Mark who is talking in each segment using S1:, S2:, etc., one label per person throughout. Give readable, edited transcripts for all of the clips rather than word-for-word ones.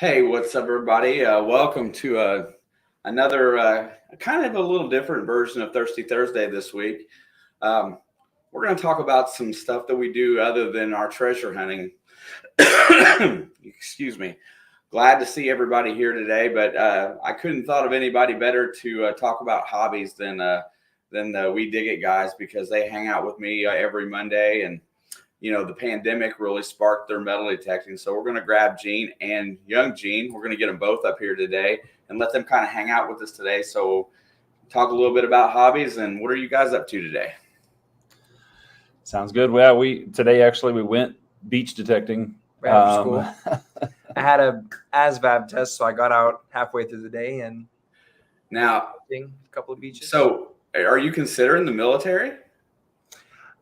S1: Hey, what's up, everybody? Welcome to another kind of a little different version of Thirsty Thursday this week. Um, we're going to talk about some stuff that we do other than our treasure hunting. Excuse me. Glad to see everybody here today, but I couldn't thought of anybody better to talk about hobbies than We Dig It guys, because they hang out with me every Monday, and the pandemic really sparked their metal detecting. So we're going to grab Gene and young Gene. We're going to get them both up here today and let them kind of hang out with us today. So talk a little bit about hobbies and what are you guys up to today?
S2: Sounds good. Well, we went beach detecting.
S3: Right after school. I had a ASVAB test, so I got out halfway through the day and
S1: now
S3: a couple of beaches.
S1: So are you considering the military?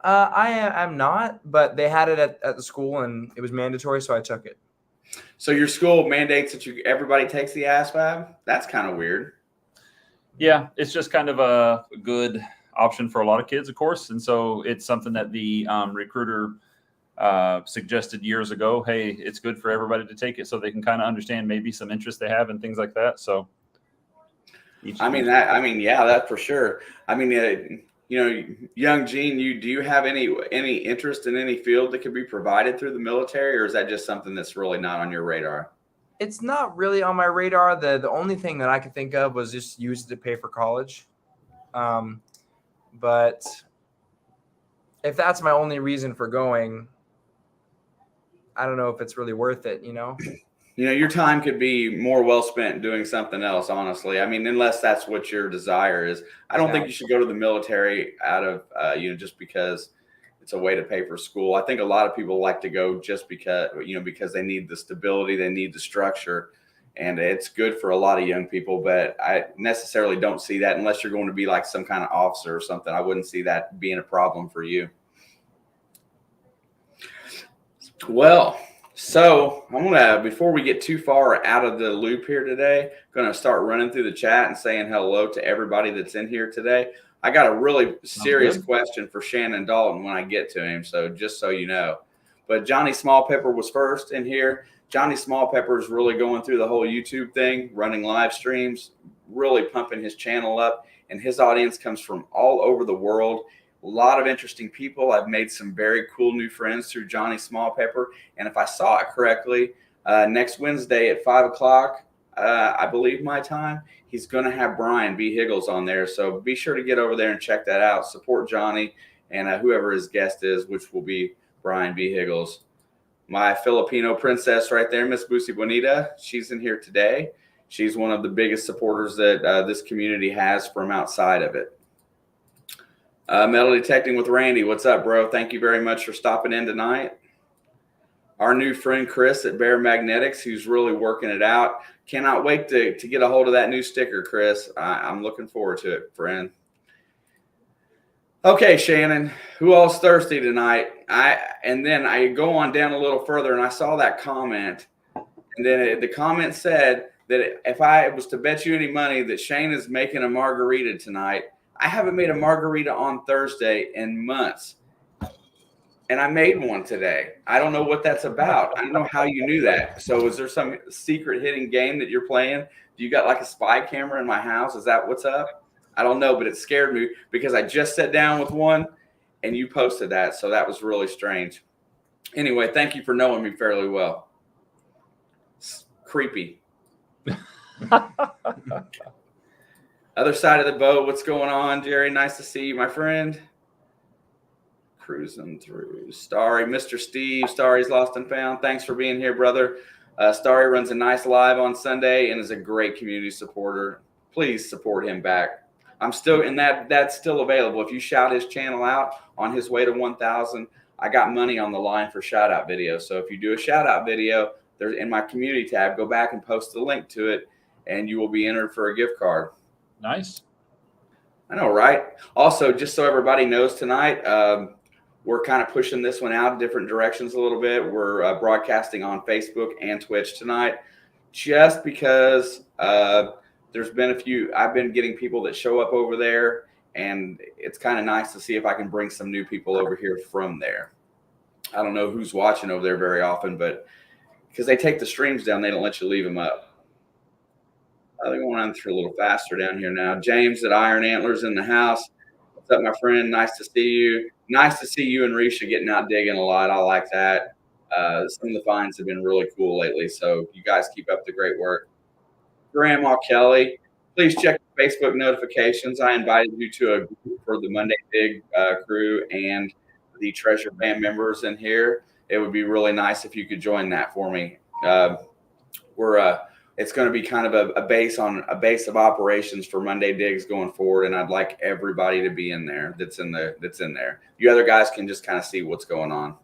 S3: I'm not, but they had it at the school and it was mandatory, so I took it.
S1: So your school mandates that everybody takes the ASVAB? That's kind of weird.
S2: Yeah, it's just kind of a good option for a lot of kids, of course. And so it's something that the recruiter suggested years ago. Hey, it's good for everybody to take it so they can kind of understand maybe some interest they have and things like that. So
S1: yeah, that's for sure. Young Gene, do you have any interest in any field that could be provided through the military, or is that just something that's really not on your radar?
S3: It's not really on my radar. The only thing that I could think of was just use it to pay for college. But if that's my only reason for going, I don't know if it's really worth it,
S1: Your time could be more well spent doing something else, honestly. Unless that's what your desire is. I don't think you should go to the military out of, just because it's a way to pay for school. I think a lot of people like to go just because they need the stability, they need the structure, and it's good for a lot of young people. But I necessarily don't see that unless you're going to be like some kind of officer or something. I wouldn't see that being a problem for you. Well, so I'm gonna, before we get too far out of the loop here today, gonna start running through the chat and saying hello to everybody that's in here today. I got a really serious question for Shannon Dalton when I get to him, so just so you know. But Johnny Smallpepper was first in here. Johnny Smallpepper is really going through the whole YouTube thing, running live streams, really pumping his channel up, and his audience comes from all over the world. A lot of interesting people. I've made some very cool new friends through Johnny Smallpepper. And if I saw it correctly, next Wednesday at 5 o'clock, I believe my time, he's going to have Brian B. Higgles on there. So be sure to get over there and check that out. Support Johnny and whoever his guest is, which will be Brian B. Higgles. My Filipino princess right there, Miss Busi Bonita, she's in here today. She's one of the biggest supporters that this community has from outside of it. Metal Detecting with Randy. What's up, bro? Thank you very much for stopping in tonight. Our new friend Chris at Bear Magnetics, who's really working it out. Cannot wait to get a hold of that new sticker, Chris. I'm looking forward to it, friend. Okay, Shannon, who all's thirsty tonight? And then I go on down a little further and I saw that comment. And then the comment said that if I was to bet you any money that Shane is making a margarita tonight, I haven't made a margarita on Thursday in months, and I made one today. I don't know what that's about. I don't know how you knew that. So is there some secret hidden game that you're playing? Do you got like a spy camera in my house? Is that what's up? I don't know, but it scared me because I just sat down with one, and you posted that, so that was really strange. Anyway, thank you for knowing me fairly well. It's creepy. Other side of the boat, what's going on, Jerry? Nice to see you, my friend. Cruising through. Starry, Mr. Steve. Starry's Lost and Found. Thanks for being here, brother. Starry runs a nice live on Sunday and is a great community supporter. Please support him back. I'm still in that's still available. If you shout his channel out on his way to 1,000, I got money on the line for shout out videos. So if you do a shout out video, there's in my community tab, go back and post the link to it, and you will be entered for a gift card.
S2: Nice.
S1: I know, right? Also, just so everybody knows tonight, we're kind of pushing this one out in different directions a little bit. We're broadcasting on Facebook and Twitch tonight just because there's been a few. I've been getting people that show up over there, and it's kind of nice to see if I can bring some new people over here from there. I don't know who's watching over there very often, but because they take the streams down. They don't let you leave them up. They're going on through a little faster down here now. James at Iron Antlers in the house. What's up, my friend? Nice to see you. Nice to see you and Risha getting out digging a lot. I like that. Some of the finds have been really cool lately, so you guys keep up the great work. Grandma Kelly, please check Facebook notifications. I invited you to a group for the Monday Dig crew and the Treasure Band members in here. It would be really nice if you could join that for me. It's going to be kind of a base of operations for Monday Digs going forward, and I'd like everybody to be in there that's in there. You other guys can just kind of see what's going on.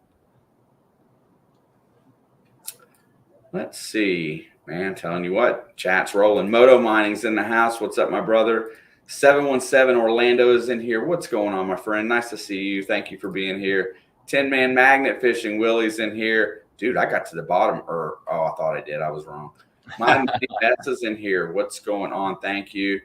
S1: Let's see, man. Telling you what, chat's rolling. Moto Mining's in the house. What's up, my brother? 717 Orlando is in here. What's going on, my friend? Nice to see you. Thank you for being here. 10-man magnet fishing. Willie's in here. Dude, I got to the bottom. I thought I did. I was wrong. My Ness is in here. What's going on? Thank you.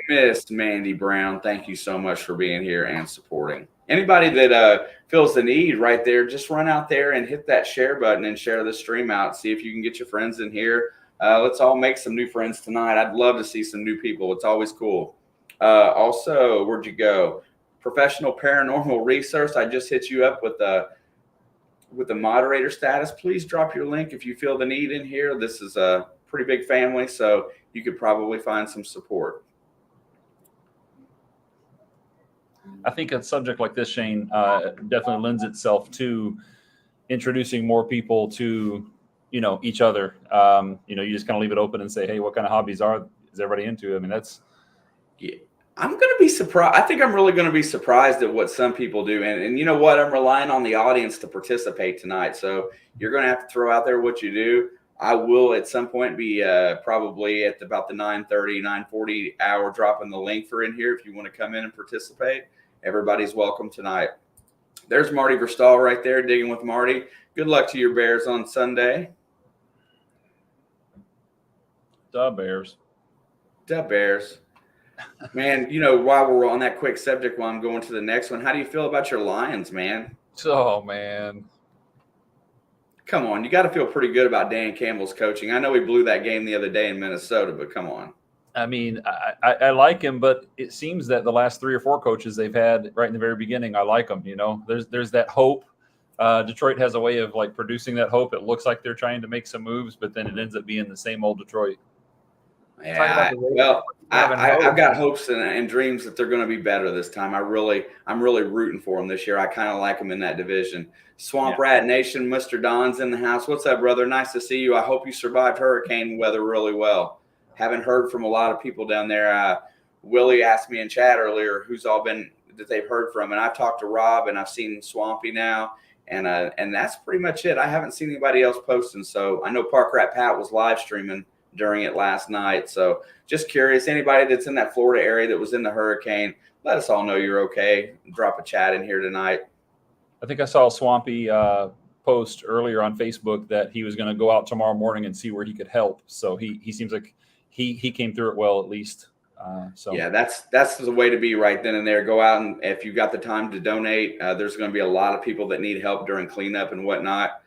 S1: Miss Mandy Brown, thank you so much for being here and supporting. Anybody that feels the need right there, just run out there and hit that share button and share the stream out. See if you can get your friends in here. Let's all make some new friends tonight. I'd love to see some new people. It's always cool. Also, where'd you go? Professional Paranormal Research. I just hit you up with the moderator status. Please drop your link if you feel the need in here. This is a pretty big family, so you could probably find some support.
S2: I think a subject like this, Shane, definitely lends itself to introducing more people to, each other. You just kind of leave it open and say, hey, what kind of hobbies is everybody into? I mean,
S1: yeah. I'm going to be surprised. I think I'm really going to be surprised at what some people do. And you know what? I'm relying on the audience to participate tonight. So you're going to have to throw out there what you do. I will at some point be probably at about the 9:30, 9:40 hour dropping the link for in here if you want to come in and participate. Everybody's welcome tonight. There's Marty Verstal right there, digging with Marty. Good luck to your Bears on Sunday.
S2: the Bears.
S1: The Bears. Man, while we're on that quick subject, while I'm going to the next one, how do you feel about your Lions, man?
S2: Oh, man.
S1: Come on, you got to feel pretty good about Dan Campbell's coaching. I know he blew that game the other day in Minnesota, but come on.
S2: I mean, I like him, but it seems that the last 3 or 4 coaches they've had right in the very beginning, I like them. There's that hope. Detroit has a way of producing that hope. It looks like they're trying to make some moves, but then it ends up being the same old Detroit.
S1: Yeah, I've got hopes and dreams that they're going to be better this time. I'm really rooting for them this year. I kind of like them in that division. Swamp Rat Nation, Mr. Don's in the house. What's up, brother? Nice to see you. I hope you survived hurricane weather really well. Haven't heard from a lot of people down there. Willie asked me in chat earlier who's all been that they've heard from, and I've talked to Rob, and I've seen Swampy now, and that's pretty much it. I haven't seen anybody else posting, so I know Park Rat Pat was live streaming during it last night. So just curious, anybody that's in that Florida area that was in the hurricane, let us all know you're okay. Drop a chat in here tonight.
S2: I think I saw Swampy post earlier on Facebook that he was going to go out tomorrow morning and see where he could help. So he seems like he came through it well, at least.
S1: Yeah, that's the way to be right then and there. Go out, and if you've got the time to donate, there's going to be a lot of people that need help during cleanup and whatnot.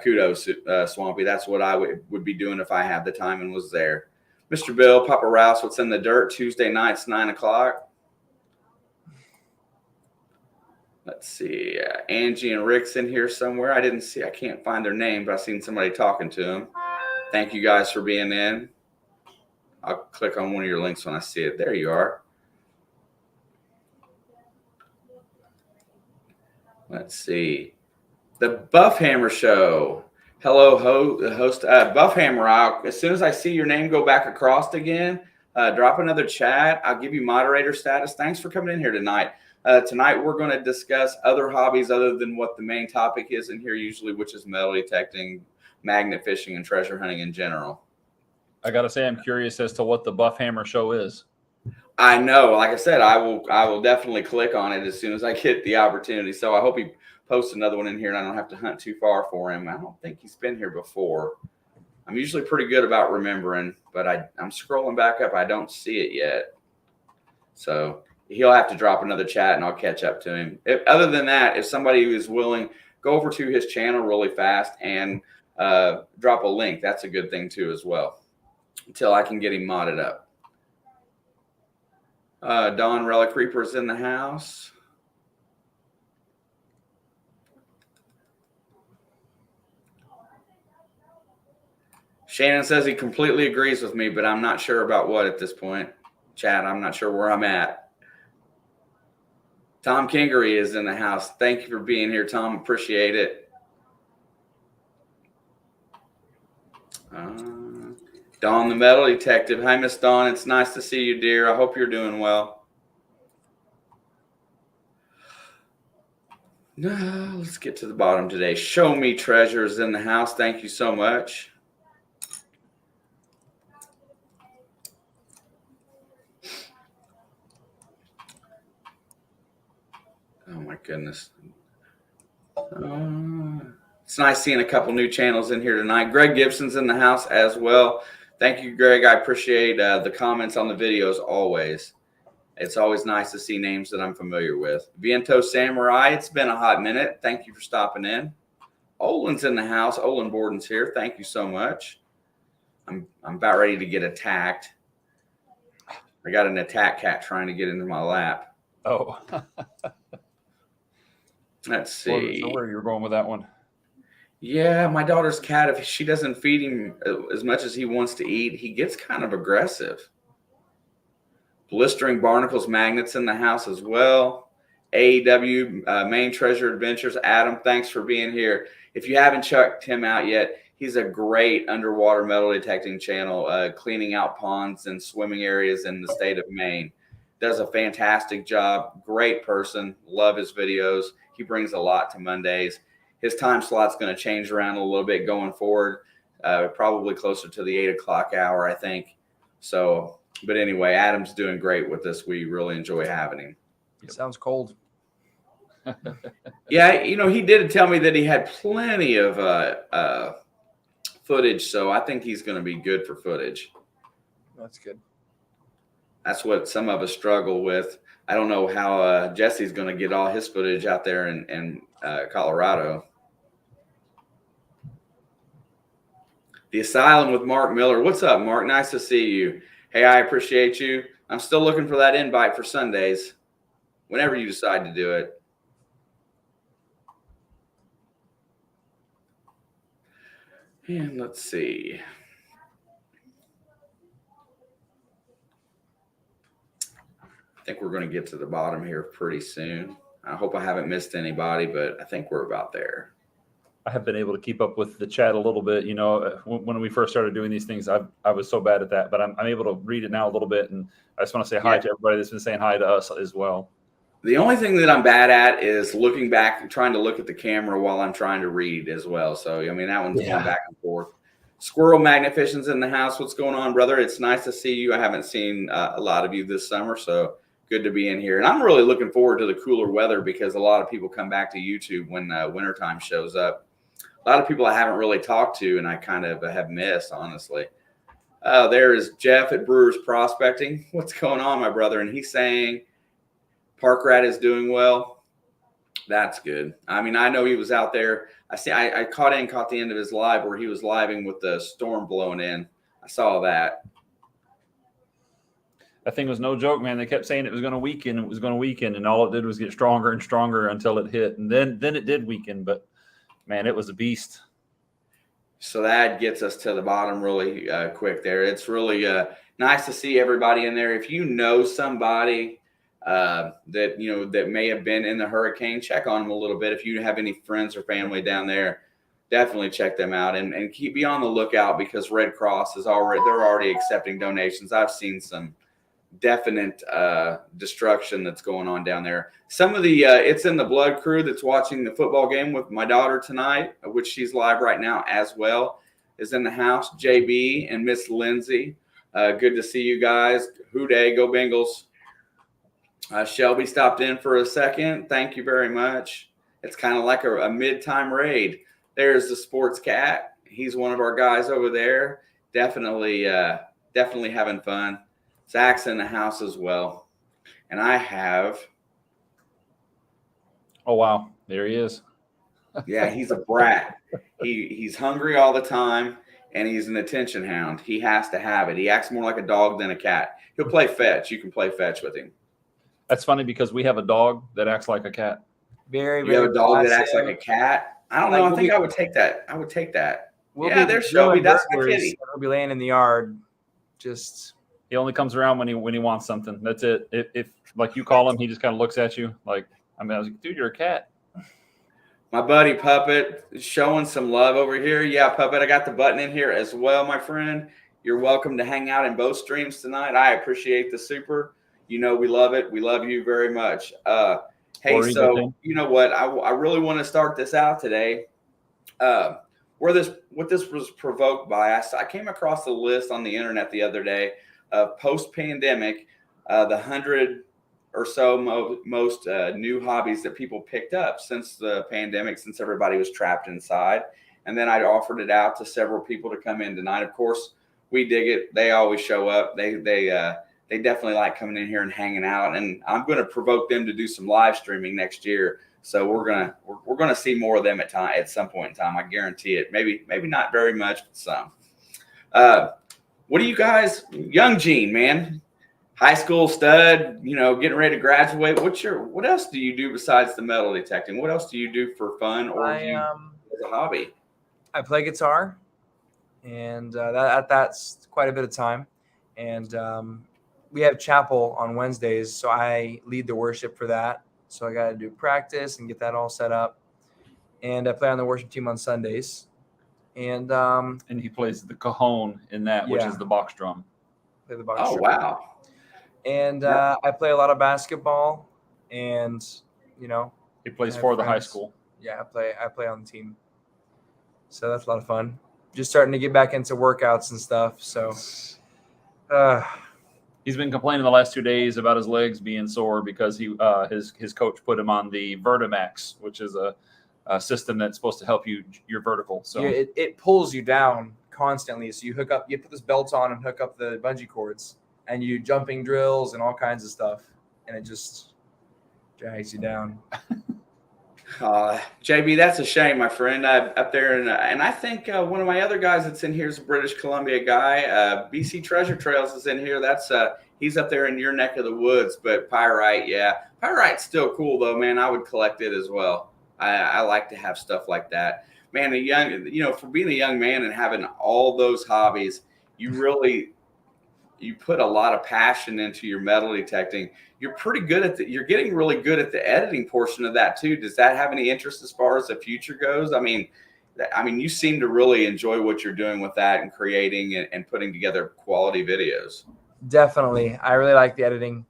S1: Kudos, Swampy. That's what I would be doing if I had the time and was there. Mr. Bill, Papa Rouse, what's in the dirt? Tuesday nights, 9 o'clock. Let's see. Angie and Rick's in here somewhere. I can't find their name, but I've seen somebody talking to them. Thank you guys for being in. I'll click on one of your links when I see it. There you are. Let's see. The Buffhammer Show. Hello, host Buffhammer. As soon as I see your name go back across again, drop another chat. I'll give you moderator status. Thanks for coming in here tonight. Tonight we're going to discuss other hobbies other than what the main topic is in here usually, which is metal detecting, magnet fishing, and treasure hunting in general.
S2: I got to say, I'm curious as to what the Buffhammer Show is.
S1: I know. Like I said, I will definitely click on it as soon as I get the opportunity. So I hope he post another one in here and I don't have to hunt too far for him. I don't think he's been here before. I'm usually pretty good about remembering, but I'm scrolling back up. I don't see it yet. So he'll have to drop another chat and I'll catch up to him. Other than that, if somebody is willing, go over to his channel really fast and drop a link. That's a good thing too as well, until I can get him modded up. Don Relic Reaper's in the house. Shannon says he completely agrees with me, but I'm not sure about what at this point. Chat, I'm not sure where I'm at. Tom Kingery is in the house. Thank you for being here, Tom. Appreciate it. Dawn the Metal Detective. Hi, Miss Dawn. It's nice to see you, dear. I hope you're doing well. No, let's get to the bottom today. Show Me Treasures in the house. Thank you so much. Oh my goodness. It's nice seeing a couple new channels in here tonight. Greg Gibson's in the house as well. Thank you, Greg. I appreciate the comments on the videos always. It's always nice to see names that I'm familiar with. Viento Samurai, it's been a hot minute. Thank you for stopping in. Olin's in the house. Olin Borden's here. Thank you so much. I'm about ready to get attacked. I got an attack cat trying to get into my lap.
S2: Oh.
S1: Let's see.
S2: So where you're going with that one?
S1: Yeah, my daughter's cat, if she doesn't feed him as much as he wants to eat, he gets kind of aggressive. Blistering Barnacles Magnets in the house as well. AEW Main Treasure Adventures. Adam, thanks for being here. If you haven't checked him out yet, he's a great underwater metal detecting channel, cleaning out ponds and swimming areas in the state of Maine. Does a fantastic job. Great person. Love his videos. He brings a lot to Mondays. His time slot's going to change around a little bit going forward, probably closer to the 8 o'clock hour, I think. So, but anyway, Adam's doing great with this. We really enjoy having him.
S3: It sounds cold.
S1: Yeah, you know, he did tell me that he had plenty of footage, so I think he's going to be good for footage.
S3: That's good.
S1: That's what some of us struggle with. I don't know how Jesse's going to get all his footage out there in Colorado. The Asylum with Mark Miller. What's up, Mark? Nice to see you. Hey, I appreciate you. I'm still looking for that invite for Sundays, whenever you decide to do it. And let's see. I think we're going to get to the bottom here pretty soon. I hope I haven't missed anybody, but I think we're about there.
S2: I have been able to keep up with the chat a little bit. You know, when we first started doing these things, I was so bad at that, but I'm able to read it now a little bit. And I just want to say hi to everybody that's been saying hi to us as well. The
S1: only thing that I'm bad at is looking back and trying to look at the camera while I'm trying to read as well. So, I mean, that one's going back and forth. Squirrel Magnificent's in the house. What's going on, brother? It's nice to see you. I haven't seen a lot of you this summer, so good to be in here. And I'm really looking forward to the cooler weather because a lot of people come back to YouTube when wintertime shows up. A lot of people I haven't really talked to and I kind of have missed, honestly. There is Jeff at Brewers Prospecting. What's going on, my brother? And he's saying Park Rat is doing well. That's good. I mean, I know he was out there. I caught the end of his live where he was living with the storm blowing in. I saw that.
S2: That thing was no joke, man. They kept saying it was going to weaken. It was going to weaken. And all it did was get stronger and stronger until it hit. And then it did weaken. But, man, it was a beast.
S1: So that gets us to the bottom really quick there. It's really nice to see everybody in there. If you know somebody that may have been in the hurricane, check on them a little bit. If you have any friends or family down there, definitely check them out and be on the lookout because Red Cross they're already accepting donations. I've seen some definite destruction that's going on down there. Some of the It's in the Blood crew that's watching the football game with my daughter tonight, which she's live right now as well, is in the house. JB and Miss Lindsay, good to see you guys. Hooday, go Bengals. Shelby stopped in for a second. Thank you very much. It's kind of like a mid-time raid. There's the Sports Cat. He's one of our guys over there. Definitely having fun. Zach's in the house as well. And I have.
S2: Oh, wow. There he is.
S1: Yeah, he's a brat. He's hungry all the time, and he's an attention hound. He has to have it. He acts more like a dog than a cat. He'll play fetch. You can play fetch with him.
S2: That's funny because we have a dog that acts like a cat.
S3: Very,
S1: You have
S3: very
S1: a dog that acts
S3: passive.
S1: like a cat. I don't
S3: Like,
S1: know. I
S3: we'll
S1: think
S3: be-
S1: I would take that. I would take that.
S3: We'll
S1: Yeah,
S3: be
S1: there's Shelby.
S3: doing
S1: That's my
S3: burglaries,
S1: kitty.
S3: and He'll be laying in the yard, just
S2: He only comes around when he wants something. That's it. If like you call him, he just kind of looks at you like, I was like, dude, you're a cat.
S1: My buddy Puppet is showing some love over here. Yeah, Puppet, I got the button in here as well, my friend. You're welcome to hang out in both streams tonight. I appreciate the super. You know we love it. We love you very much. Hey, so you know what? I really want to start this out today. What this was provoked by, I came across a list on the internet the other day of post-pandemic, the 100 or so most new hobbies that people picked up since the pandemic, since everybody was trapped inside. And then I offered it out to several people to come in tonight. Of course, we dig it. They always show up. They definitely like coming in here and hanging out. And I'm going to provoke them to do some live streaming next year. So we're gonna see more of them at some point in time. I guarantee it. Maybe not very much, but some. What do you guys, young Gene, man? High school stud, getting ready to graduate. What else do you do besides the metal detecting? What else do you do for fun or as a hobby?
S3: I play guitar, and that's quite a bit of time. And we have chapel on Wednesdays, so I lead the worship for that. So I got to do practice and get that all set up. And I play on the worship team on Sundays. And
S2: he plays the cajon in that, which is the box drum.
S3: Play the box drum.
S1: Wow.
S3: And I play a lot of basketball, and
S2: he plays for the high school.
S3: Yeah, I play on the team, so that's a lot of fun. Just starting to get back into workouts and stuff. So
S2: he's been complaining the last 2 days about his legs being sore because his coach put him on the Vertimax, which is a system that's supposed to help your vertical. So
S3: yeah, it pulls you down constantly. So you put this belt on and hook up the bungee cords. And you jumping drills and all kinds of stuff, and it just drags you down.
S1: JB, that's a shame, my friend. Up there, and I think one of my other guys that's in here is a British Columbia guy. BC Treasure Trails is in here. That's he's up there in your neck of the woods. But pyrite, yeah, pyrite's still cool though, man. I would collect it as well. I like to have stuff like that, man. For being a young man and having all those hobbies, you put a lot of passion into your metal detecting. You're pretty good you're getting really good at the editing portion of that too. Does that have any interest as far as the future goes? I mean, you seem to really enjoy what you're doing with that and creating and putting together quality videos.
S3: Definitely. I really like the editing.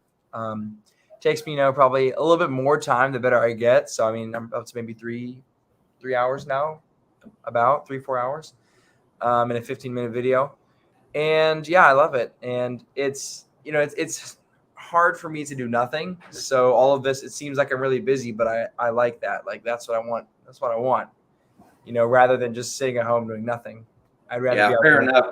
S3: Takes me, probably a little bit more time the better I get. So, I'm up to maybe 3 hours now, about 3-4 hours in a 15-minute video. And yeah, I love it. And it's hard for me to do nothing. So all of this, it seems like I'm really busy, but I like that. Like, that's what I want. That's what I want, rather than just sitting at home doing nothing. I'd rather be out
S1: fair
S3: there.
S1: enough.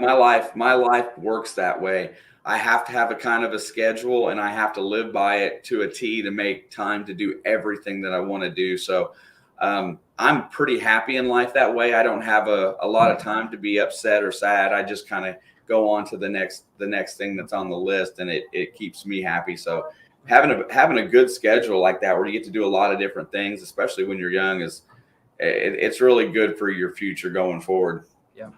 S1: My life works that way. I have to have a kind of a schedule and I have to live by it to a T to make time to do everything that I want to do. So, I'm pretty happy in life that way. I don't have a lot of time to be upset or sad. I just kind of go on to the next thing that's on the list, and it keeps me happy. So having a good schedule like that, where you get to do a lot of different things, especially when you're young, it's really good for your future going forward.
S3: Yeah.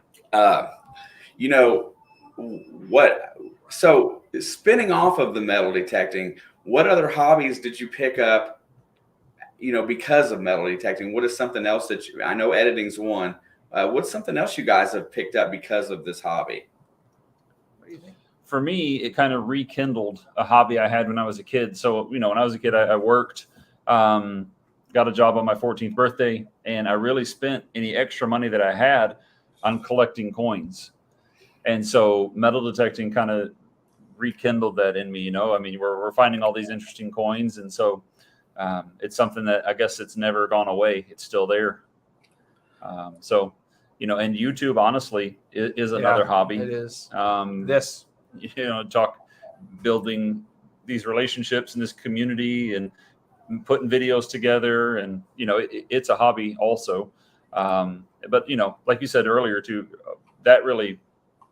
S1: So spinning off of the metal detecting, what other hobbies did you pick up, because of metal detecting? What is something else that I know editing's one. What's something else you guys have picked up because of this hobby?
S2: For me, it kind of rekindled a hobby I had when I was a kid. So, when I was a kid, I worked, got a job on my 14th birthday, and I really spent any extra money that I had on collecting coins. And so metal detecting kind of rekindled that in me, we're finding all these interesting coins. And so it's something that I guess it's never gone away. It's still there. And YouTube, honestly, is another hobby.
S3: It is.
S2: Talk building these relationships in this community and putting videos together, and it's a hobby also. But like you said earlier too, that really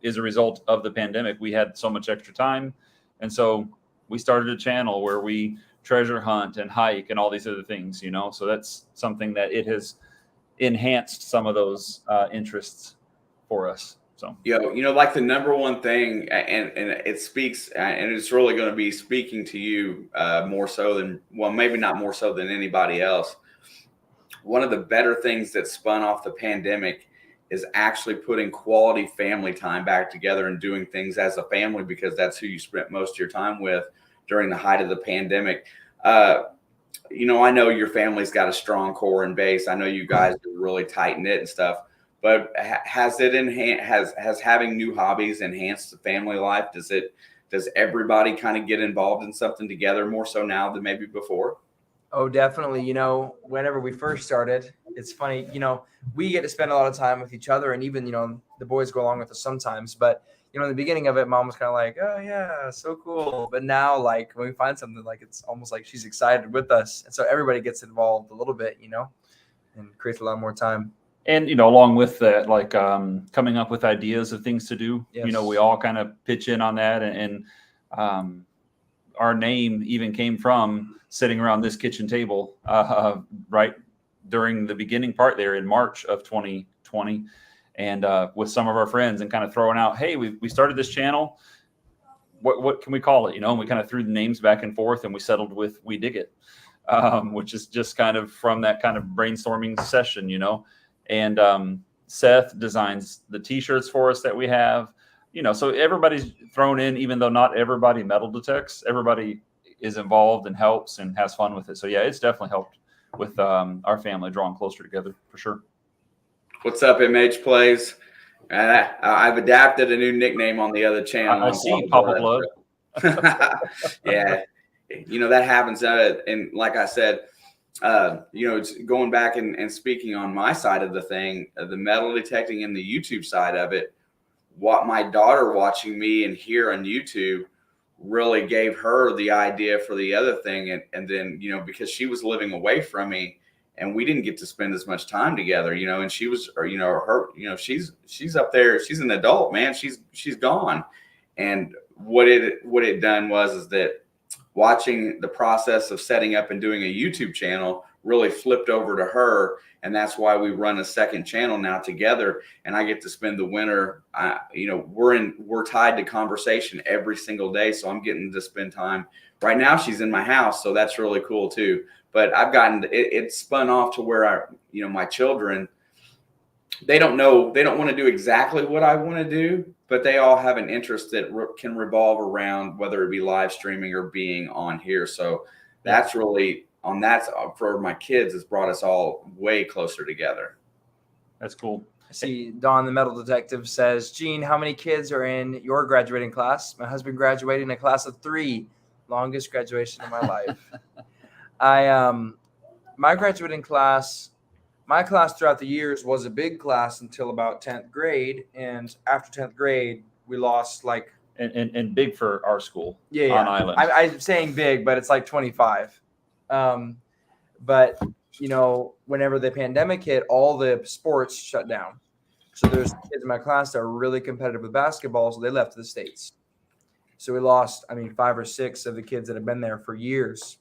S2: is a result of the pandemic. We had so much extra time, and so we started a channel where we treasure hunt and hike and all these other things. So that's something that it has enhanced some of those interests for us. So
S1: like the number one thing, and it speaks, and it's really going to be speaking to you more so than, well, maybe not more so than anybody else. One of the better things that spun off the pandemic is actually putting quality family time back together and doing things as a family, because that's who you spent most of your time with during the height of the pandemic. I know your family's got a strong core and base. I know you guys are really tight knit and stuff. But has having new hobbies enhanced the family life? Does everybody kind of get involved in something together more so now than maybe before?
S3: Oh, definitely. Whenever we first started, it's funny, we get to spend a lot of time with each other, and even, the boys go along with us sometimes. But, in the beginning of it, Mom was kind of like, oh yeah, so cool. But now, like, when we find something, like, it's almost like she's excited with us. And so everybody gets involved a little bit, and creates a lot more time.
S2: And, along with that, like coming up with ideas of things to do,
S3: Yes.
S2: We all kind of pitch in on that. And our name even came from sitting around this kitchen table right during the beginning part there in March of 2020. And with some of our friends, and kind of throwing out, hey, we started this channel. What can we call it? And we kind of threw the names back and forth, and we settled with We Dig It, which is just kind of from that kind of brainstorming session, And Seth designs the T-shirts for us that we have, so everybody's thrown in, even though not everybody metal detects. Everybody is involved and helps and has fun with it. So yeah, it's definitely helped with our family drawing closer together for sure.
S1: What's up, MH Plays? I've adapted a new nickname on the other channel.
S2: I see Papa Blood.
S1: Yeah, that happens. And like I said, it's going back and speaking on my side of the thing, the metal detecting and the YouTube side of it. What my daughter watching me and here on YouTube really gave her the idea for the other thing. And then, because she was living away from me and we didn't get to spend as much time together, and she was, she's up there, she's an adult, man. She's gone. And what it done is that watching the process of setting up and doing a YouTube channel really flipped over to her. And that's why we run a second channel now together. And I get to spend the winter, we're tied to conversation every single day. So I'm getting to spend time. Right now she's in my house. So that's really cool too. But I've gotten, it spun off to where my children, they don't want to do exactly what I want to do, but they all have an interest that can revolve around whether it be live streaming or being on here. So that's really for my kids, has brought us all way closer together.
S2: That's cool.
S3: I see Don, the metal detective, says, Gene, how many kids are in your graduating class? My husband graduated in a class of 3, longest graduation of my life. My graduating class, my class throughout the years was a big class until about 10th grade. And after 10th grade, we lost like.
S2: And big for our school
S3: on
S2: island.
S3: I'm saying big, but it's like 25. But, whenever the pandemic hit, all the sports shut down. So there's kids in my class that are really competitive with basketball. So they left to the States. So we lost, 5 or 6 of the kids that have been there for years.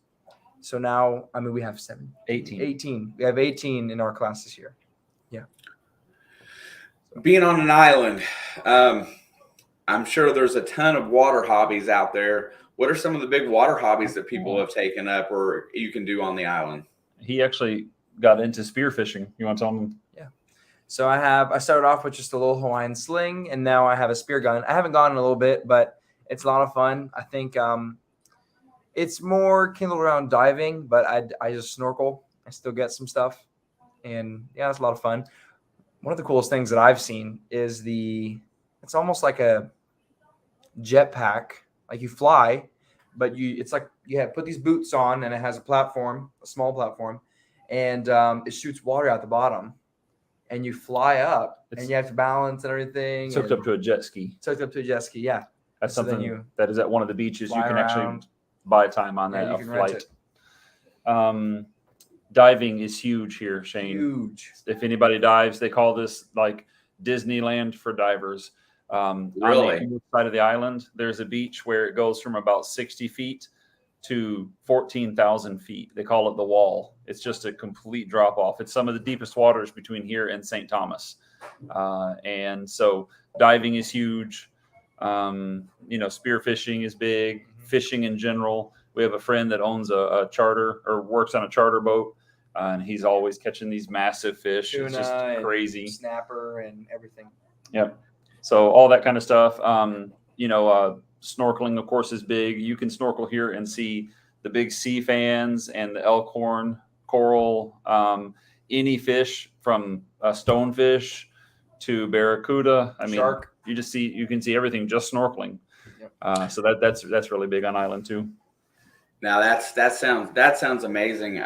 S3: So now, we have 18. We have 18 in our class this year. Yeah.
S1: Being on an island, I'm sure there's a ton of water hobbies out there. What are some of the big water hobbies that people have taken up or you can do on the island?
S2: He actually got into spearfishing. You want to tell him?
S3: Yeah. So I started off with just a little Hawaiian sling, and now I have a spear gun. I haven't gone in a little bit, but it's a lot of fun. I think it's more kindled around diving, but I just snorkel. I still get some stuff. And yeah, it's a lot of fun. One of the coolest things that I've seen is it's almost like a jetpack. Like you fly, but it's like you have put these boots on, and it has a small platform, and it shoots water out the bottom, and you fly up, and you have to balance and everything.
S2: It's hooked up to a jet ski.
S3: Yeah.
S2: That's something that is at one of the beaches. You can actually buy time on that flight. Diving is huge here, Shane.
S3: Huge.
S2: If anybody dives, they call this like Disneyland for divers. On
S1: Really?
S2: the east side of the island, there's a beach where it goes from about 60 feet to 14,000 feet. They call it the Wall. It's just a complete drop off. It's some of the deepest waters between here and St. Thomas. And so diving is huge. Spearfishing is big, fishing in general. We have a friend that owns a charter or works on a charter boat, and he's always catching these massive fish.
S3: Tuna,
S2: it's just crazy.
S3: Snapper and everything.
S2: Yep. So all that kind of stuff. Snorkeling, of course, is big. You can snorkel here and see the big sea fans and the elkhorn, coral, any fish from stonefish to barracuda. I mean,
S3: Shark.
S2: You can see everything just snorkeling.
S3: Yep.
S2: So that's really big on island too.
S1: Now that sounds amazing.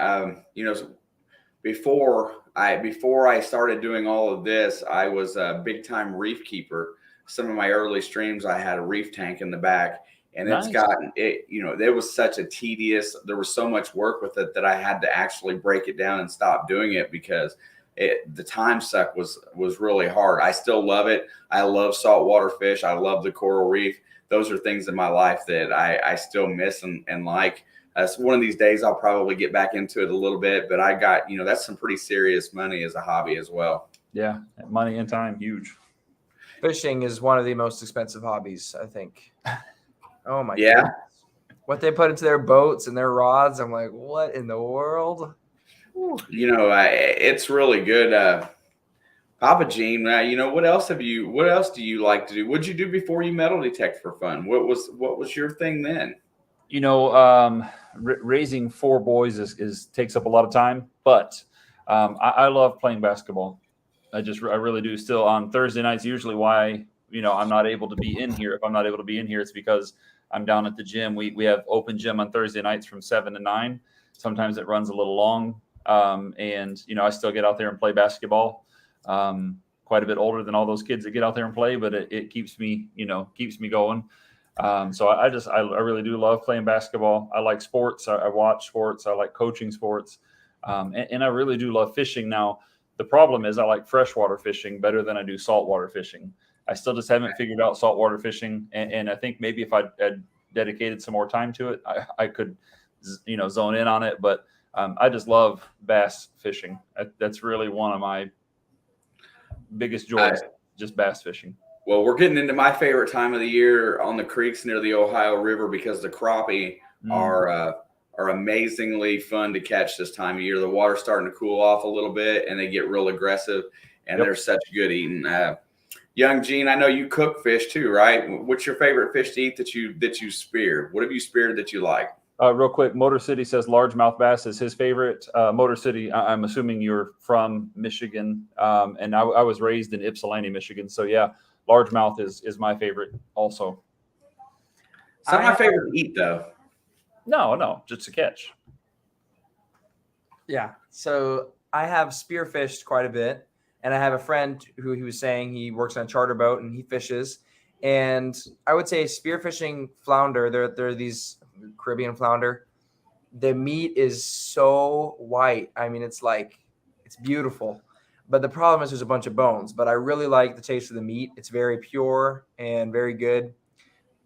S1: Before I started doing all of this, I was a big time reef keeper. Some of my early streams, I had a reef tank in the back, and
S2: Nice.
S1: it's gotten it. There was such a tedious. There was so much work with it that I had to actually break it down and stop doing it because the time suck was really hard. I still love it. I love saltwater fish. I love the coral reef. Those are things in my life that I still miss and like. So one of these days I'll probably get back into it a little bit, but I got, that's some pretty serious money as a hobby as well.
S2: Yeah, money and time, huge.
S3: Fishing is one of the most expensive hobbies, I think. Oh my
S1: Yeah.
S3: goodness. What they put into their boats and their rods, I'm like, what in the world?
S1: It's really good. Papa Gene, what else do you like to do? What'd you do before you metal detect for fun? What was your thing then?
S2: Raising 4 boys takes up a lot of time, but I love playing basketball. I really do. Still on Thursday nights, usually why, I'm not able to be in here. If I'm not able to be in here, it's because I'm down at the gym. We have open gym on Thursday nights from 7 to 9. Sometimes it runs a little long. And I still get out there and play basketball. Quite a bit older than all those kids that get out there and play, but it keeps me going. So I really do love playing basketball. I like sports. I watch sports. I like coaching sports. And I really do love fishing. Now, the problem is I like freshwater fishing better than I do saltwater fishing. I still just haven't figured out saltwater fishing. And I think maybe if I had dedicated some more time to it, I could, zone in on it. But I just love bass fishing. That's really one of my biggest joys, just bass fishing.
S1: Well, we're getting into my favorite time of the year on the creeks near the Ohio River because the crappie are amazingly fun to catch this time of year. The water's starting to cool off a little bit, and they get real aggressive, and they're such good eating. Young Gene, I know you cook fish too, right? What's your favorite fish to eat that you spear? What have you speared that you like?
S2: Real quick, Motor City says largemouth bass is his favorite. Motor City, I'm assuming you're from Michigan, and I was raised in Ypsilanti, Michigan. So yeah, largemouth is my favorite also.
S1: It's not my favorite to eat though.
S2: No, just to catch.
S3: Yeah. So I have spearfished quite a bit, and I have a friend who he was saying he works on a charter boat and he fishes. And I would say spearfishing flounder, they're these Caribbean flounder. The meat is so white. I mean, it's beautiful. But the problem is there's a bunch of bones. But I really like the taste of the meat. It's very pure and very good.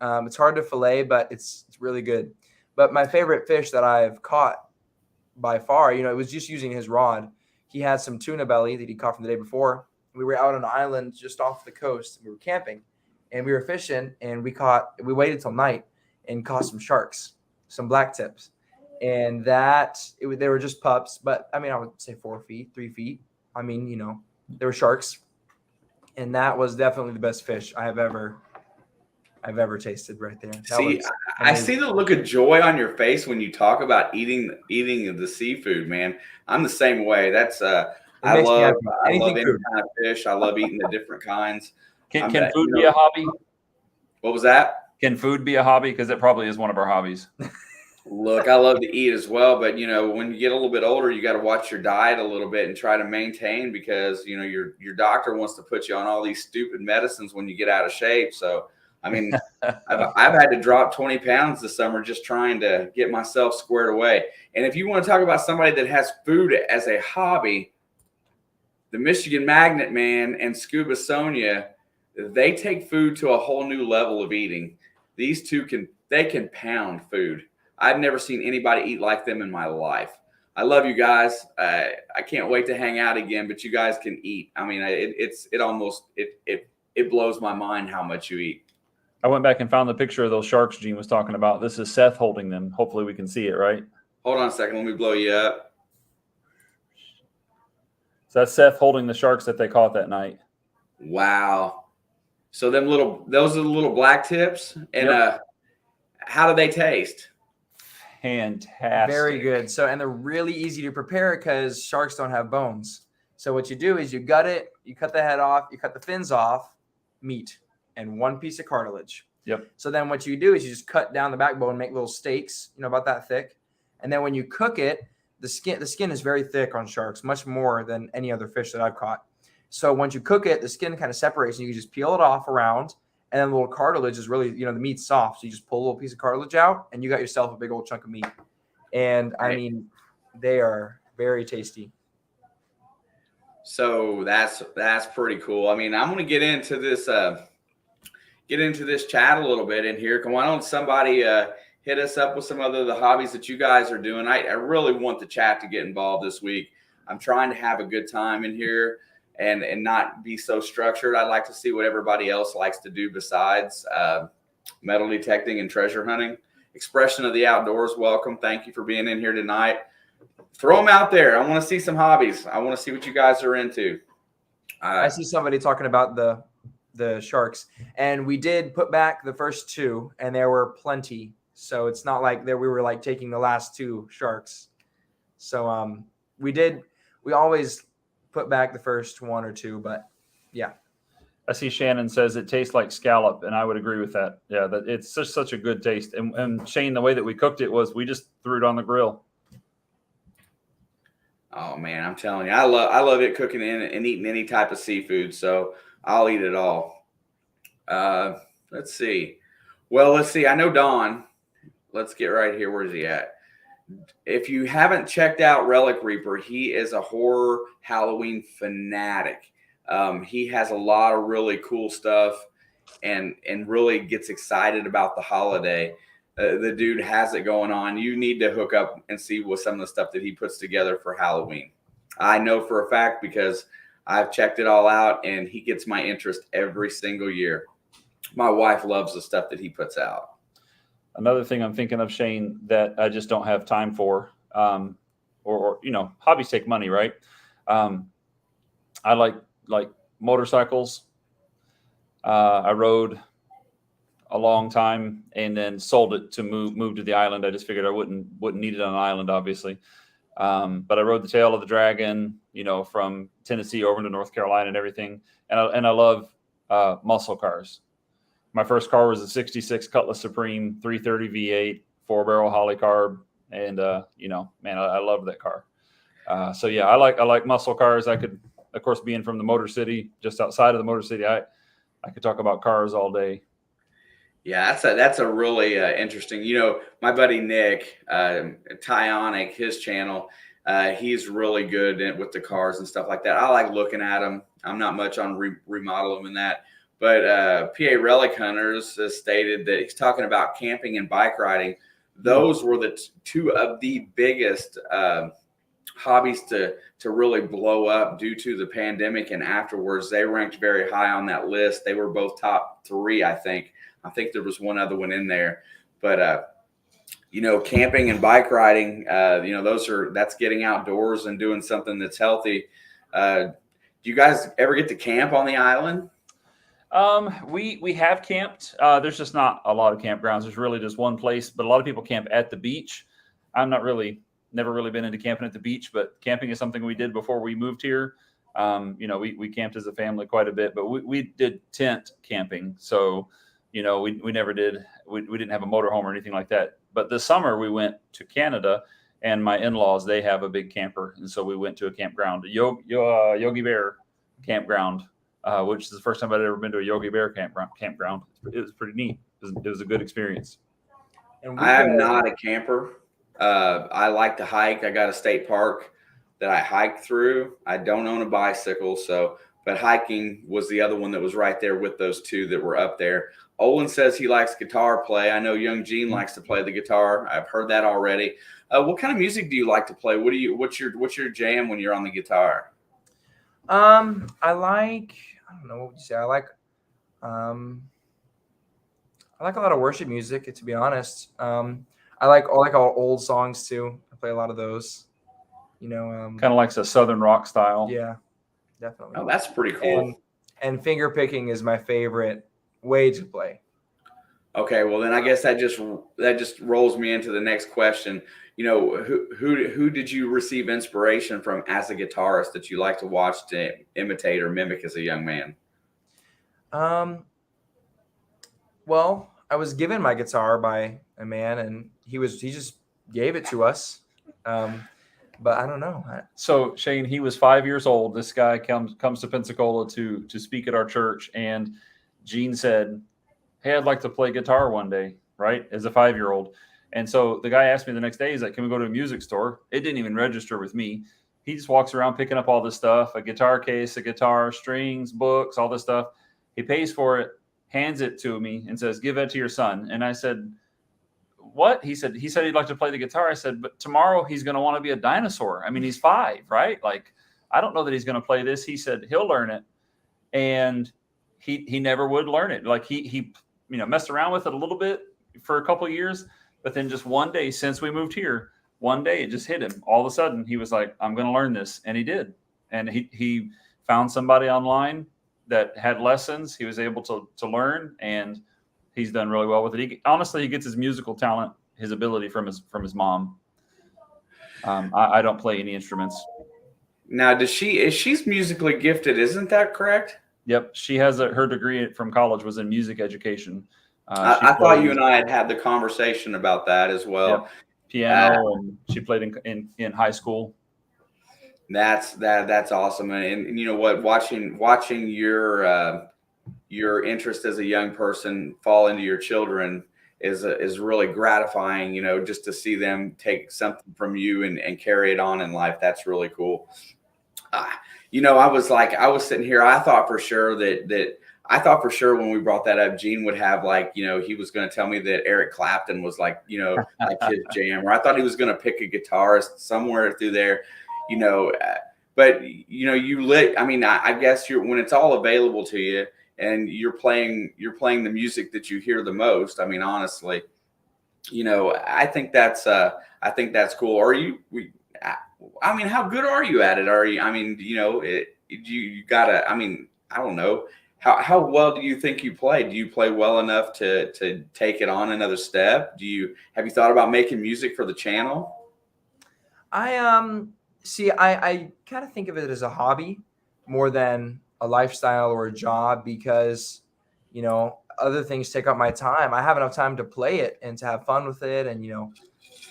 S3: It's hard to fillet, but it's really good. But my favorite fish that I've caught by far, it was just using his rod. He had some tuna belly that he caught from the day before. We were out on an island just off the coast. We were camping, and we were fishing, and we waited till night and caught some sharks, some black tips. And they were just pups, but I mean, I would say 4 feet, 3 feet. I mean, they were sharks. And that was definitely the best fish I've ever tasted right there.
S1: I see the look of joy on your face when you talk about eating the seafood, man. I'm the same way. That's I love any kind of fish. I love eating the different kinds.
S2: Can food be a hobby?
S1: What was that?
S2: Can food be a hobby? Because it probably is one of our hobbies.
S1: Look, I love to eat as well, but when you get a little bit older, you got to watch your diet a little bit and try to maintain because your doctor wants to put you on all these stupid medicines when you get out of shape. So I mean, I've had to drop 20 pounds this summer just trying to get myself squared away. And if you want to talk about somebody that has food as a hobby, the Michigan Magnet Man and Scuba Sonia, they take food to a whole new level of eating. These two can pound food. I've never seen anybody eat like them in my life. I love you guys. I can't wait to hang out again, but you guys can eat. I mean, it blows my mind how much you eat.
S2: I went back and found the picture of those sharks Gene was talking about. This is Seth holding them. Hopefully we can see it, right?
S1: Hold on a second. Let me blow you up.
S2: So that's Seth holding the sharks that they caught that night.
S1: Wow. So those are the little black tips. And
S2: Yep.
S1: How do they taste?
S2: Fantastic.
S3: Very good. So, and they're really easy to prepare because sharks don't have bones. So what you do is you gut it, you cut the head off, you cut the fins off, meat, and one piece of cartilage.
S2: Yep.
S3: So then what you do is you just cut down the backbone, make little steaks, about that thick. And then when you cook it, the skin is very thick on sharks, much more than any other fish that I've caught. So once you cook it, the skin kind of separates and you can just peel it off around. And then the little cartilage is really, the meat's soft. So you just pull a little piece of cartilage out and you got yourself a big old chunk of meat. And I mean, they are very tasty.
S1: So that's pretty cool. I mean, I'm going to get into this chat a little bit in here. Why don't somebody hit us up with some other the hobbies that you guys are doing? I really want the chat to get involved this week. I'm trying to have a good time in here and not be so structured. I'd like to see what everybody else likes to do besides metal detecting and treasure hunting. Expression of the Outdoors, welcome. Thank you for being in here tonight. Throw them out there. I want to see some hobbies. I want to see what you guys are into.
S3: I see somebody talking about the sharks, and we did put back the first two, and there were plenty. So it's not like that we were like taking the last two sharks. So we always put back the first one or two, but yeah.
S2: I see Shannon says it tastes like scallop, and I would agree with that. Yeah, that it's just such a good taste. And Shane, the way that we cooked it was we just threw it on the grill.
S1: Oh man, I'm telling you, I love it cooking and eating any type of seafood. So I'll eat it all. Let's see. Well, let's see. I know Don. Let's get right here. Where's he at? If you haven't checked out Relic Reaper, he is a horror Halloween fanatic. He has a lot of really cool stuff and really gets excited about the holiday. The dude has it going on. You need to hook up and see what some of the stuff that he puts together for Halloween. I know for a fact because I've checked it all out and he gets my interest every single year. My wife loves the stuff that he puts out.
S2: Another thing I'm thinking of, Shane, that I just don't have time for, or hobbies take money, right? I like motorcycles. I rode a long time and then sold it to move to the island. I just figured I wouldn't need it on an island, obviously. But I rode the tail of the dragon, from Tennessee over to North Carolina and everything. And I love muscle cars. My first car was a 66 Cutlass Supreme 330 V8 4-barrel Holly carb. And, man, I love that car. So yeah, I like muscle cars. I could, of course, being from the Motor City, just outside of the Motor City, I could talk about cars all day.
S1: Yeah, that's a really interesting. My buddy Nick, Tionic, his channel, he's really good with the cars and stuff like that. I like looking at them. I'm not much on remodel them and that. But PA Relic Hunters has stated that he's talking about camping and bike riding. Those were the two of the biggest hobbies to really blow up due to the pandemic and afterwards. They ranked very high on that list. They were both top 3, I think. I think there was one other one in there, but camping and bike riding, that's getting outdoors and doing something that's healthy. Do you guys ever get to camp on the island?
S2: We have camped. There's just not a lot of campgrounds. There's really just one place, but a lot of people camp at the beach. I'm never really been into camping at the beach, but camping is something we did before we moved here. We camped as a family quite a bit, but we did tent camping. So, we never did, we didn't have a motorhome or anything like that. But this summer we went to Canada and my in-laws, they have a big camper. And so we went to a campground, Yogi Bear campground. which is the first time I'd ever been to a Yogi Bear campground. It was pretty neat. It was a good experience.
S3: And
S1: I am not a camper. I like to hike. I got a state park that I hike through. I don't own a bicycle, but hiking was the other one that was right there with those two that were up there. Olin says he likes guitar play. I know young Gene likes to play the guitar. I've heard that already. What kind of music do you like to play? What's your jam when you're on the guitar?
S3: I don't know, what would you say? I like a lot of worship music, to be honest. I like all old songs too. I play a lot of those.
S2: Kind of likes a Southern rock style.
S3: Yeah, definitely.
S1: Oh, that's pretty cool.
S3: And finger picking is my favorite way to play.
S1: Okay, well then I guess that just rolls me into the next question. Who did you receive inspiration from as a guitarist that you like to watch to imitate or mimic as a young man?
S3: Well, I was given my guitar by a man, and he just gave it to us. But I don't know.
S2: So Shane, he was 5 years old. This guy comes to Pensacola to speak at our church, and Gene said, "Hey, I'd like to play guitar one day," right? As a 5-year-old. And so the guy asked me the next day, he's like, "Can we go to a music store?" It didn't even register with me. He just walks around picking up all this stuff, a guitar case, a guitar, strings, books, all this stuff. He pays for it, hands it to me, and says, "Give that to your son." And I said, "What?" He said he'd like to play the guitar. I said, "But tomorrow he's going to want to be a dinosaur." I mean, he's 5, right? Like, I don't know that he's going to play this. He said he'll learn it. And he never would learn it. Like he messed around with it a little bit for a couple of years, but then just one day since we moved here, one day it just hit him. All of a sudden he was like, "I'm going to learn this." And he did. And he found somebody online that had lessons. He was able to learn, and he's done really well with it. Honestly, he gets his musical talent, his ability from his mom. I don't play any instruments.
S1: Now, she's musically gifted? Isn't that correct?
S2: Yep, she has her degree from college was in music education.
S1: I thought you and I had the conversation about that as well.
S2: Yep. Piano, and she played in high school.
S1: That's awesome, and you know what? Watching your interest as a young person fall into your children is really gratifying. Just to see them take something from you and carry it on in life. That's really cool. I was sitting here. I thought for sure when we brought that up, Gene would have he was going to tell me that Eric Clapton was like his jam, or I thought he was going to pick a guitarist somewhere through there, but I guess when it's all available to you and you're playing the music that you hear the most. I mean, honestly, I think that's cool. How good are you at it? You gotta, I don't know. How well do you think you play? Do you play well enough to take it on another step? Have you thought about making music for the channel?
S3: I kind of think of it as a hobby more than a lifestyle or a job, because other things take up my time. I have enough time to play it and to have fun with it and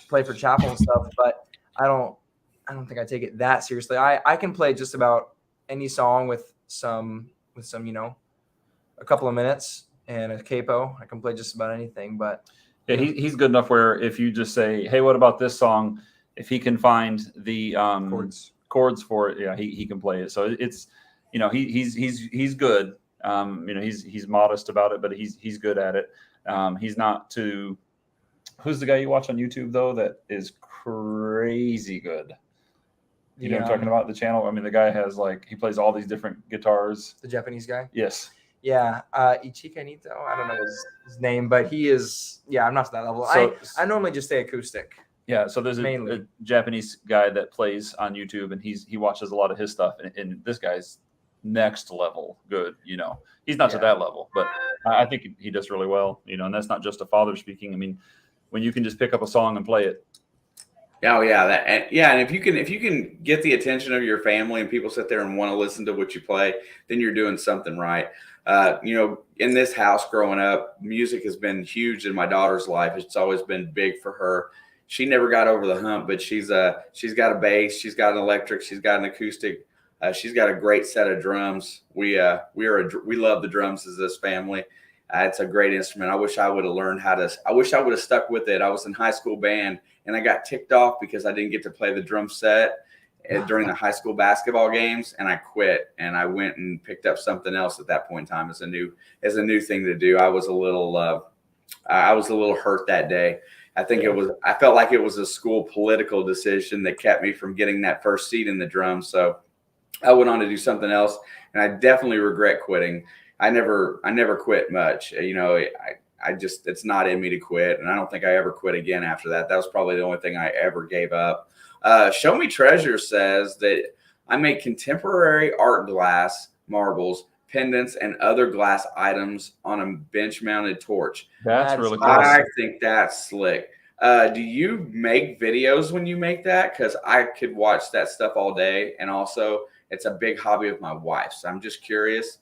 S3: play for chapel and stuff, but I don't think I take it that seriously. I can play just about any song with some a couple of minutes and a capo. I can play just about anything. But
S2: yeah, he's good enough where if you just say, "Hey, what about this song?" If he can find the chords for it, yeah, he can play it. So it's he's good. He's modest about it, but he's good at it. He's not too. Who's the guy you watch on YouTube though that is crazy good? You know what I'm talking about? The channel. I mean, the guy has he plays all these different guitars.
S3: The Japanese guy?
S2: Yes.
S3: Yeah. Ichika Nito. I don't know his name, but he is, I'm not to that level. So, I normally just stay acoustic.
S2: Yeah. So there's a Japanese guy that plays on YouTube, and he watches a lot of his stuff, and this guy's next level good. He's not to that level, but I think he does really well, and that's not just a father speaking. I mean, when you can just pick up a song and play it.
S1: Oh yeah, and if you can get the attention of your family and people sit there and want to listen to what you play, then you're doing something right. In this house growing up, music has been huge in my daughter's life. It's always been big for her. She never got over the hump, but she's got a bass, she's got an electric, she's got an acoustic. She's got a great set of drums. We love the drums as this family. It's a great instrument. I wish I would have learned how to. I wish I would have stuck with it. I was in high school band, and I got ticked off because I didn't get to play the drum set during the high school basketball games, and I quit. And I went and picked up something else at that point in time as a new thing to do. I was a little hurt that day. I felt like it was a school political decision that kept me from getting that first seat in the drums. So I went on to do something else, and I definitely regret quitting. I never quit much. It's not in me to quit, and I don't think I ever quit again after that. That was probably the only thing I ever gave up. Show Me Treasure says that I make contemporary art glass, marbles, pendants, and other glass items on a bench-mounted torch.
S2: That's really cool.
S1: I think that's slick. Do you make videos when you make that? Because I could watch that stuff all day, and also it's a big hobby of my wife's. So I'm just curious.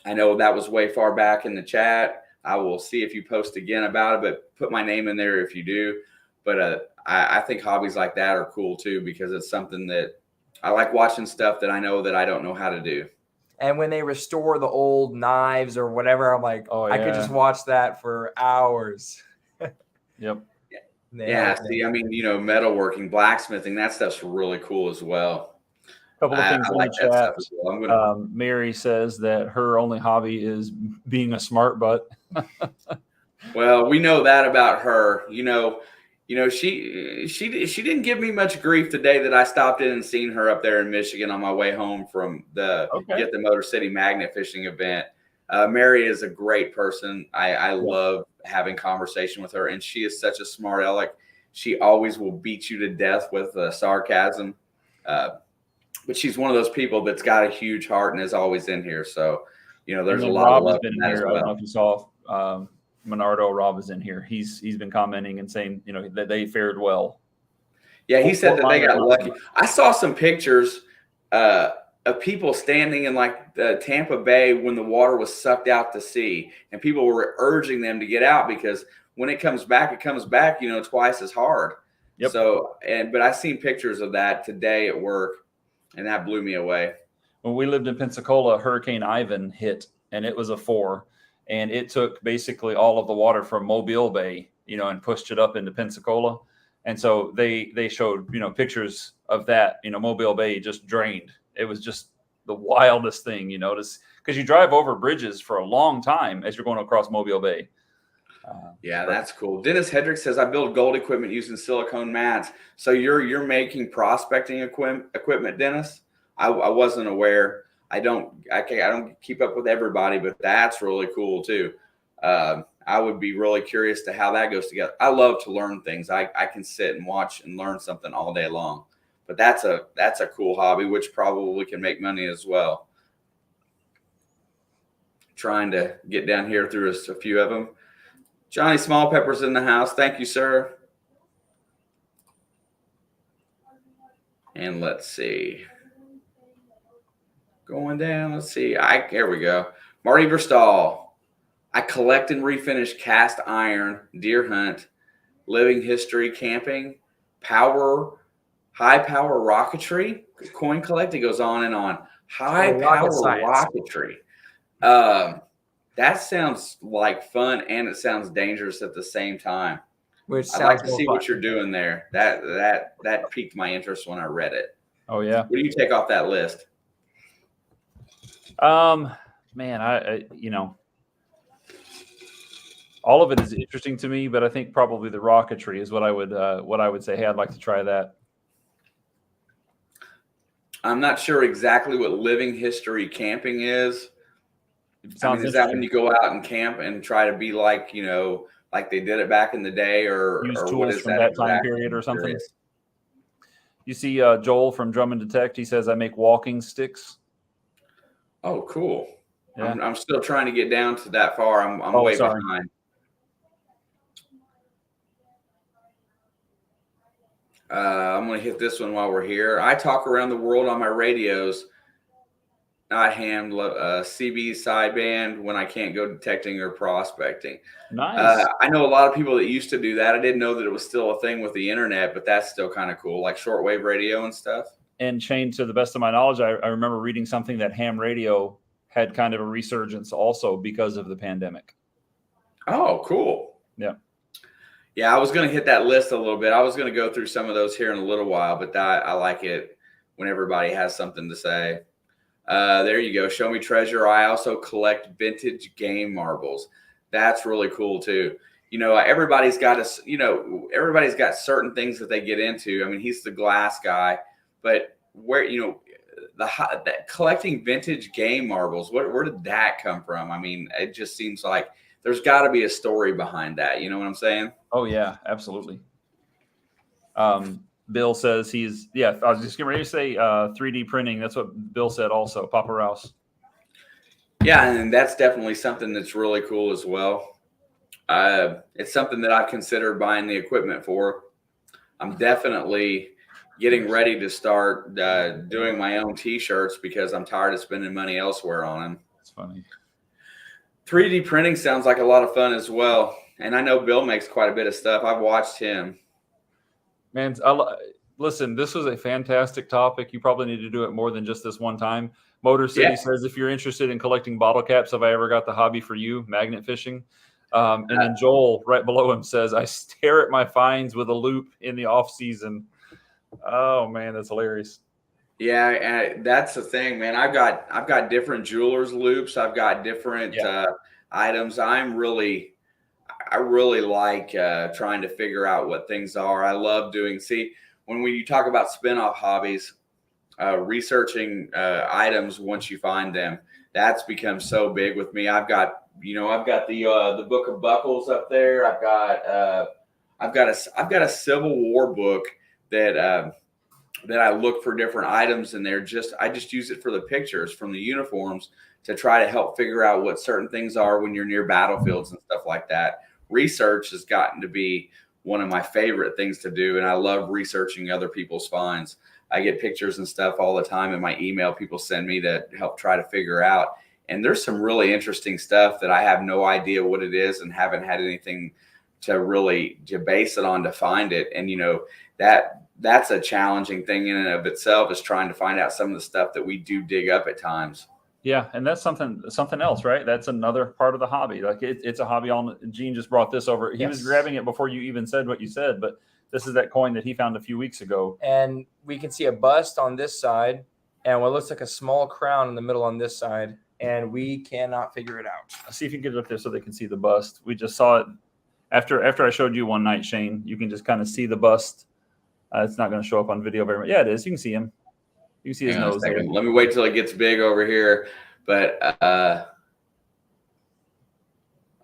S1: I know that was way far back in the chat. I will see if you post again about it, but put my name in there if you do. But I think hobbies like that are cool too, because it's something that I like watching stuff that I know that I don't know how to do.
S3: And when they restore the old knives or whatever, I'm like,
S2: Oh,
S3: I could just watch that for hours.
S2: Yep.
S1: Yeah. See, I mean, metalworking, blacksmithing, that stuff's really cool as well.
S2: Couple of things
S1: I
S2: in
S1: like
S2: the
S1: that
S2: chat.
S1: stuff as well.
S2: Mary says that her only hobby is being a smart butt.
S1: Well, we know that about her. She didn't give me much grief the day that I stopped in and seen her up there in Michigan on my way home from the Motor City Magnet fishing event. Mary is a great person. I love having conversation with her, and she is such a smart aleck. She always will beat you to death with sarcasm. But she's one of those people that's got a huge heart and is always in here. So, there's a lot of love in that as well.
S2: I don't know if you saw Menardo. Rob is in here. He's been commenting and saying, that they fared well.
S1: Yeah, he said that they got lucky. I saw some pictures of people standing in like the Tampa Bay when the water was sucked out to sea, and people were urging them to get out because when it comes back, twice as hard.
S2: Yep.
S1: So, but I seen pictures of that today at work, and that blew me away.
S2: When we lived in Pensacola, Hurricane Ivan hit, and it was a 4, and it took basically all of the water from Mobile Bay, and pushed it up into Pensacola. And so they showed, pictures of that, Mobile Bay just drained. It was just the wildest thing, because you drive over bridges for a long time as you're going across Mobile Bay.
S1: Yeah, that's cool. Dennis Hedrick says, I build gold equipment using silicone mats. So you're making prospecting equipment, Dennis? I wasn't aware. I don't keep up with everybody, but that's really cool too. I would be really curious to how that goes together. I love to learn things. I can sit and watch and learn something all day long. But that's a cool hobby, which probably can make money as well. Trying to get down here through a few of them. Johnny Smallpepper's in the house. Thank you, sir. And let's see. Going down. Let's see. Here we go. Marty Verstahl. I collect and refinish cast iron, deer hunt, living history camping, high power rocketry, coin collecting, goes on and on. High power rocketry. That sounds like fun, and it sounds dangerous at the same time. I'd like to see what you're doing there. That piqued my interest when I read it.
S2: Oh yeah.
S1: What do you take off that list?
S2: Man, I all of it is interesting to me, but I think probably the rocketry is what I would say. Hey, I'd like to try that.
S1: I'm not sure exactly what living history camping is. Is that when you go out and camp and try to be like, like they did it back in the day, or
S2: use tools
S1: what is
S2: from that time period or something? You see Joel from Drum and Detect, he says, I make walking sticks.
S1: Oh, cool.
S2: Yeah.
S1: I'm still trying to get down to that far. I'm way behind. I'm going to hit this one while we're here. I talk around the world on my radios, not ham, CB sideband when I can't go detecting or prospecting.
S2: Nice.
S1: I know a lot of people that used to do that. I didn't know that it was still a thing with the internet, but that's still kind of cool, like shortwave radio and stuff.
S2: And Shane, to the best of my knowledge, I remember reading something that ham radio had kind of a resurgence also because of the pandemic.
S1: Oh, cool.
S2: Yeah.
S1: Yeah, I was going to hit that list a little bit. I was going to go through some of those here in a little while, but I like it when everybody has something to say. There you go. Show me treasure. I also collect vintage game marbles. That's really cool too. Everybody's got everybody's got certain things that they get into. I mean, he's the glass guy, but where, collecting vintage game marbles, where did that come from? I mean, it just seems like there's got to be a story behind that. You know what I'm saying?
S2: Oh yeah, absolutely. Bill says I was just getting ready to say 3D printing. That's what Bill said also, Papa Rouse.
S1: Yeah, and that's definitely something that's really cool as well. It's something that I've considered buying the equipment for. I'm definitely getting ready to start doing my own T-shirts because I'm tired of spending money elsewhere on them.
S2: That's funny.
S1: 3D printing sounds like a lot of fun as well. And I know Bill makes quite a bit of stuff. I've watched him.
S2: Man, listen, this was a fantastic topic. You probably need to do it more than just this one time. Motor City says, if you're interested in collecting bottle caps, have I ever got the hobby for you? Magnet fishing. And then Joel, right below him, says, I stare at my finds with a loop in the off season. Oh man, that's hilarious.
S1: Yeah, that's the thing, man. I've got different jewelers loops. I've got different items. I really like trying to figure out what things are. I love doing. When you talk about spin-off hobbies, researching items once you find them, that's become so big with me. I've got the Book of Buckles up there. I've got a Civil War book that I look for different items in there. I just use it for the pictures from the uniforms to try to help figure out what certain things are when you're near battlefields and stuff like that. Research has gotten to be one of my favorite things to do, and I love researching other people's finds. I get pictures and stuff all the time in my email people send me to help try to figure out. And there's some really interesting stuff that I have no idea what it is and haven't had anything to base it on to find it. And that's a challenging thing in and of itself, is trying to find out some of the stuff that we do dig up at times.
S2: Yeah, and that's something else, right? That's another part of the hobby. Like it's a hobby. Gene just brought this over. He was grabbing it before you even said what you said, but this is that coin that he found a few weeks ago.
S3: And we can see a bust on this side and what looks like a small crown in the middle on this side, and we cannot figure it out.
S2: Let's see if you can get it up there so they can see the bust. We just saw it after I showed you one night, Shane. You can just kind of see the bust. It's not going to show up on video very much. Yeah, it is. You can see him. You can see his nose there.
S1: Let me wait till it gets big over here. But oh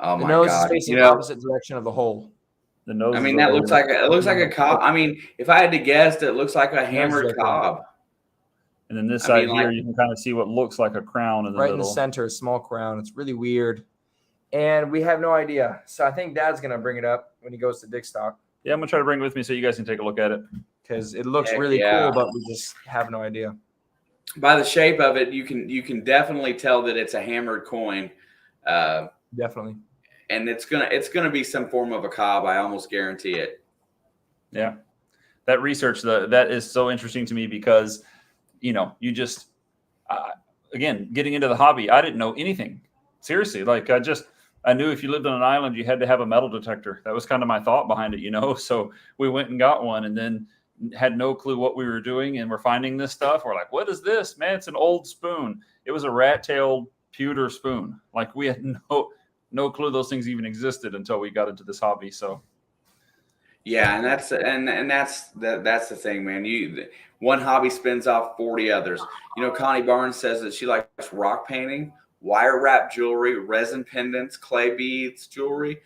S1: my God,
S3: the nose is facing the opposite direction of the hole.
S2: The nose.
S1: I mean, that looks like a cob. I mean, if I had to guess, it looks like a hammered cob.
S2: And then this side here, you can kind of see what looks like a crown in the middle.
S3: Right in the center, a small crown. It's really weird, and we have no idea. So I think Dad's gonna bring it up when he goes to dig stock.
S2: Yeah, I'm gonna try to bring it with me so you guys can take a look at it,
S3: because it looks really cool, but we just have no idea.
S1: By the shape of it, you can definitely tell that it's a hammered coin.
S3: Definitely.
S1: And it's gonna be some form of a cob. I almost guarantee it.
S2: Yeah, that research that is so interesting to me because, you just again getting into the hobby, I didn't know anything. Seriously, like I knew if you lived on an island, you had to have a metal detector. That was kind of my thought behind it, So we went and got one, and then had no clue what we were doing, and we're finding this stuff. We're like, what is this, man? It's an old spoon. It was a rat-tailed pewter spoon. Like we had no clue those things even existed until we got into this hobby. So
S1: yeah, and that's the thing, man. One hobby spins off 40 others. Connie Barnes says that she likes rock painting, wire wrap jewelry, resin pendants, clay beads, jewelry,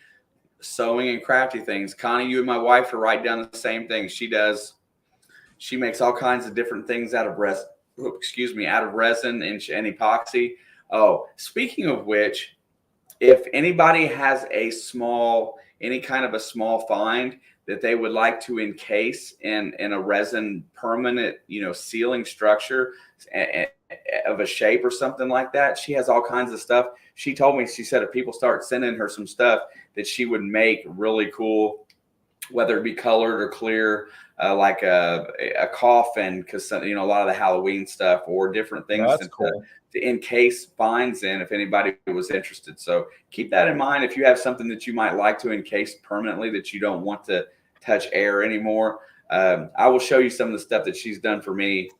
S1: sewing, and crafty things. Connie, you and my wife are right down the same thing. She does. She makes all kinds of different things out of resin and epoxy. Oh, speaking of which, if anybody has any kind of a small find that they would like to encase in a resin permanent, sealing structure of a shape or something like that, she has all kinds of stuff. She told me, she said if people start sending her some stuff, that she would make really cool whether it be colored or clear, like a coffin, because a lot of the Halloween stuff, or different things
S2: That's cool.
S1: to encase binds in, if anybody was interested. So keep that in mind if you have something that you might like to encase permanently that you don't want to touch air anymore. I will show you some of the stuff that she's done for me.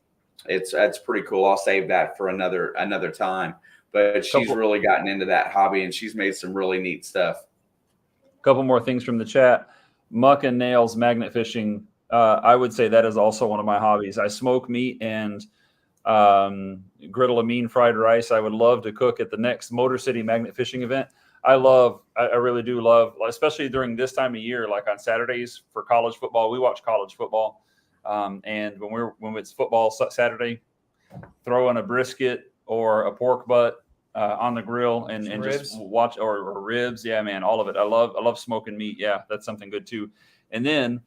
S1: It's pretty cool. I'll save that for another time. But she's really gotten into that hobby, and she's made some really neat stuff.
S2: A couple more things from the chat. Muck and Nails magnet fishing. I would say that is also one of my hobbies. I smoke meat and griddle a mean fried rice. I would love to cook at the next Motor City magnet fishing event. I really do love, especially during this time of year, like on Saturdays for college football. We watch college football. And when it's football Saturday, throw in a brisket or a pork butt on the grill and just watch, or ribs. Yeah, man, all of it. I love smoking meat. Yeah, that's something good too. And then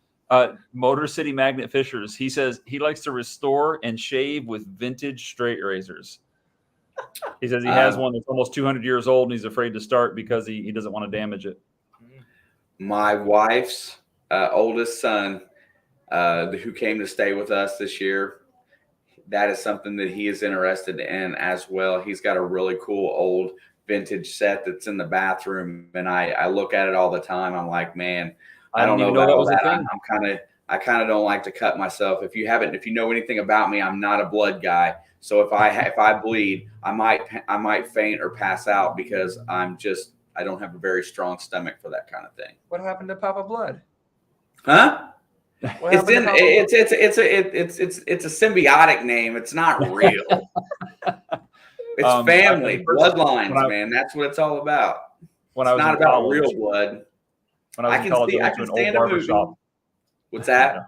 S2: Motor City Magnet Fishers, he says he likes to restore and shave with vintage straight razors. He says he has one that's almost 200 years old and he's afraid to start because he doesn't want to damage it.
S1: My wife's oldest son, who came to stay with us this year, that is something that he is interested in as well. He's got a really cool old vintage set that's in the bathroom, and I look at it all the time. I'm like, man, I don't know about all that. I kind of don't like to cut myself. If you know anything about me, I'm not a blood guy. So if I bleed, I might faint or pass out because I don't have a very strong stomach for that kind of thing.
S3: What happened to Papa Blood?
S1: Huh? It's a symbiotic name. It's not real. It's family, bloodlines, man. That's what it's all about. It's not about real blood.
S2: When I was in college, I went to an old barbershop.
S1: What's that?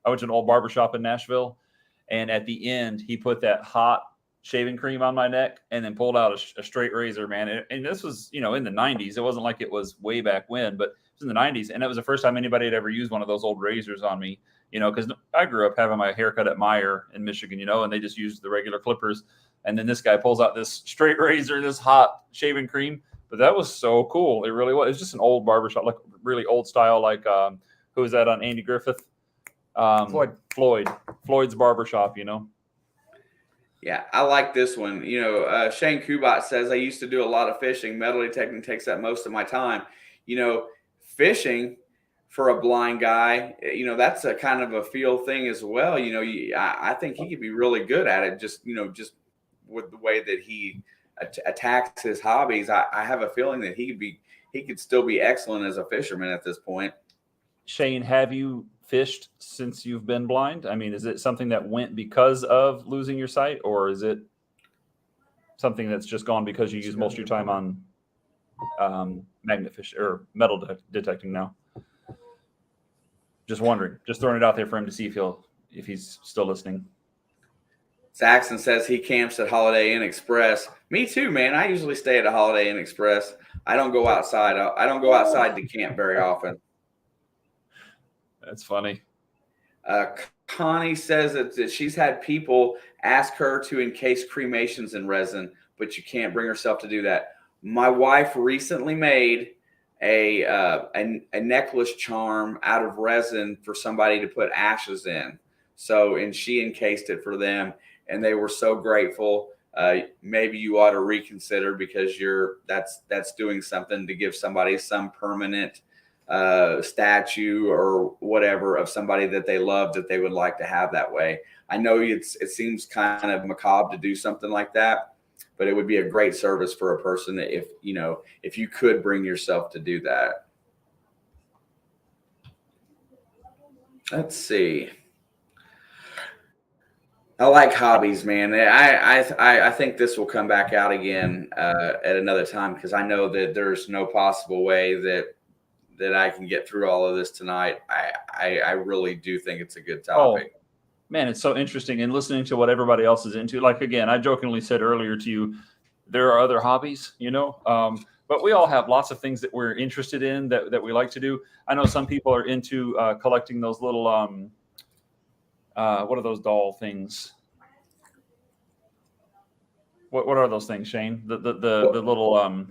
S2: I went to an old barbershop in Nashville, and at the end, he put that hot shaving cream on my neck and then pulled out a straight razor, man. And this was, in the 90s. It wasn't like it was way back when, but in the 90s, and that was the first time anybody had ever used one of those old razors on me, because I grew up having my haircut at Meyer in Michigan, and they just used the regular clippers. And then this guy pulls out this straight razor, this hot shaving cream. But that was so cool. It really was. It was just an old barbershop, like really old style, like who was that on Andy Griffith? Floyd's barbershop,
S1: Yeah, I like this one. Shane Kubat says, I used to do a lot of fishing. Metal detecting takes up most of my time. Fishing for a blind guy, that's a kind of a feel thing as well. I think he could be really good at it. Just with the way that he attacks his hobbies, I have a feeling that he could still be excellent as a fisherman at this point.
S2: Shane, have you fished since you've been blind? I mean, is it something that went because of losing your sight, or is it something that's just gone because you use most of your time on magnet fish or metal detecting now? Just wondering, just throwing it out there for him to see if he's still listening.
S1: Saxon says he camps at Holiday Inn Express. Me too, man. I usually stay at a Holiday Inn Express. I don't go outside. I don't go outside to camp very often.
S2: That's funny.
S1: Connie says that she's had people ask her to encase cremations in resin, but you can't bring herself to do that. My wife recently made a necklace charm out of resin for somebody to put ashes in. And she encased it for them, and they were so grateful. Maybe you ought to reconsider, because that's doing something to give somebody some permanent statue or whatever of somebody that they love, that they would like to have that way. I know it seems kind of macabre to do something like that, but it would be a great service for a person if you could bring yourself to do that. Let's see. I like hobbies, man. I think this will come back out again at another time, because I know that there's no possible way that I can get through all of this tonight. I really do think it's a good topic.
S2: Oh, man, it's so interesting. And listening to what everybody else is into. Like, again, I jokingly said earlier to you, there are other hobbies, but we all have lots of things that we're interested in that we like to do. I know some people are into collecting those little, what are those doll things? What are those things, Shane? The little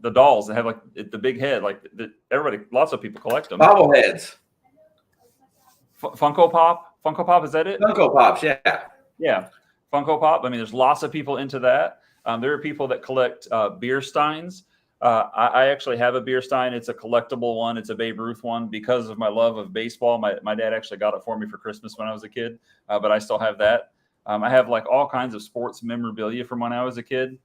S2: the dolls that have like the big head, like everybody, lots of people collect them.
S1: Bobbleheads.
S2: Funko Pop, is that it?
S1: Funko Pops, yeah.
S2: Yeah, Funko Pop. I mean, there's lots of people into that. There are people that collect beer steins. I actually have a beer stein. It's a collectible one. It's a Babe Ruth one because of my love of baseball. My dad actually got it for me for Christmas when I was a kid, but I still have that. I have like all kinds of sports memorabilia from when I was a kid.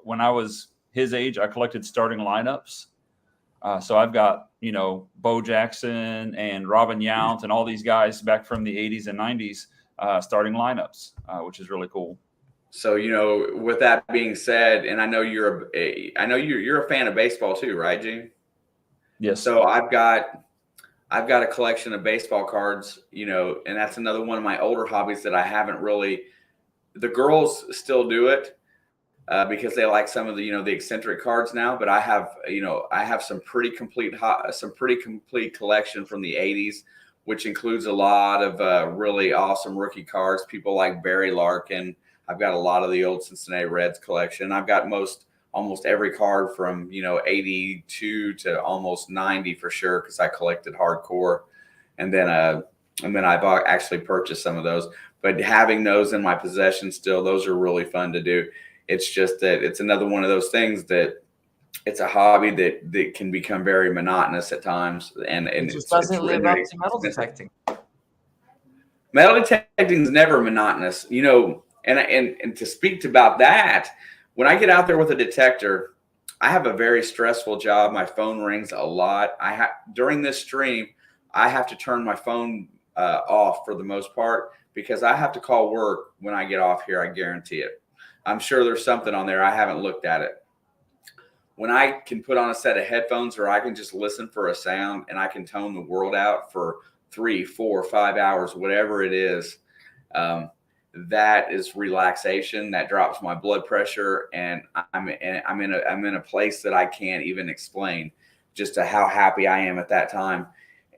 S2: When I was his age, I collected starting lineups. So I've got, Bo Jackson and Robin Yount and all these guys back from the 80s and 90s starting lineups, which is really cool.
S1: So, with that being said, and I know you're a fan of baseball too, right, Gene?
S2: Yes.
S1: So I've got a collection of baseball cards, and that's another one of my older hobbies that I haven't really. The girls still do it because they like some of the the eccentric cards now. But I have some pretty complete collection from the 80s, which includes a lot of really awesome rookie cards. People like Barry Larkin. I've got a lot of the old Cincinnati Reds collection. I've got almost every card from 82 to almost 90 for sure because I collected hardcore, and then I've actually purchased some of those. But having those in my possession still, those are really fun to do. It's just that it's another one of those things that it's a hobby that can become very monotonous at times, and
S3: It just doesn't live up to metal detecting.
S1: Metal detecting is never monotonous, And to speak about that, when I get out there with a detector, I have a very stressful job. My phone rings a lot. During this stream, I have to turn my phone off for the most part because I have to call work when I get off here. I guarantee it. I'm sure there's something on there. I haven't looked at it. When I can put on a set of headphones or I can just listen for a sound and I can tone the world out for 3, 4, 5 hours, whatever it is, that is relaxation. That drops my blood pressure, and I'm in a place that I can't even explain just to how happy I am at that time.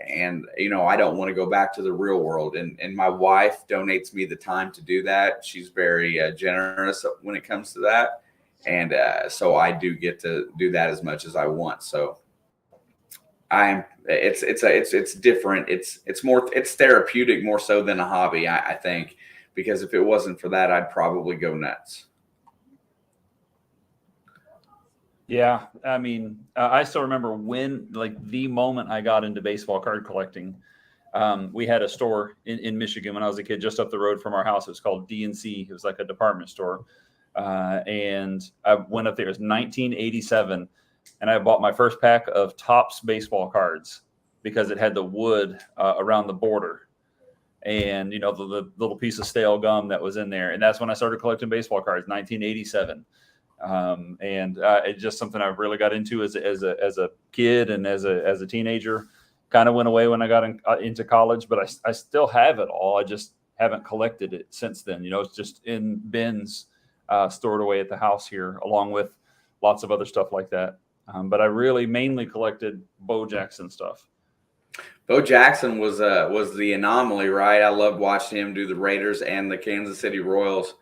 S1: And I don't want to go back to the real world. And my wife donates me the time to do that. She's very generous when it comes to that, and so I do get to do that as much as I want. So it's different. It's therapeutic more so than a hobby, I think. Because if it wasn't for that, I'd probably go nuts.
S2: Yeah. I mean, I still remember the moment I got into baseball card collecting. We had a store in Michigan when I was a kid, just up the road from our house. It was called D&C. It was like a department store. And I went up there. It was 1987. And I bought my first pack of Topps baseball cards because it had the wood around the border. And the little piece of stale gum that was in there, and that's when I started collecting baseball cards, 1987. And it's just something I really got into as a kid and as a teenager. Kind of went away when I got into college, but I still have it all. I just haven't collected it since then. It's just in bins stored away at the house here, along with lots of other stuff like that. But I really mainly collected Bo Jackson stuff.
S1: Bo Jackson was the anomaly, right? I loved watching him do the Raiders and the Kansas City Royals.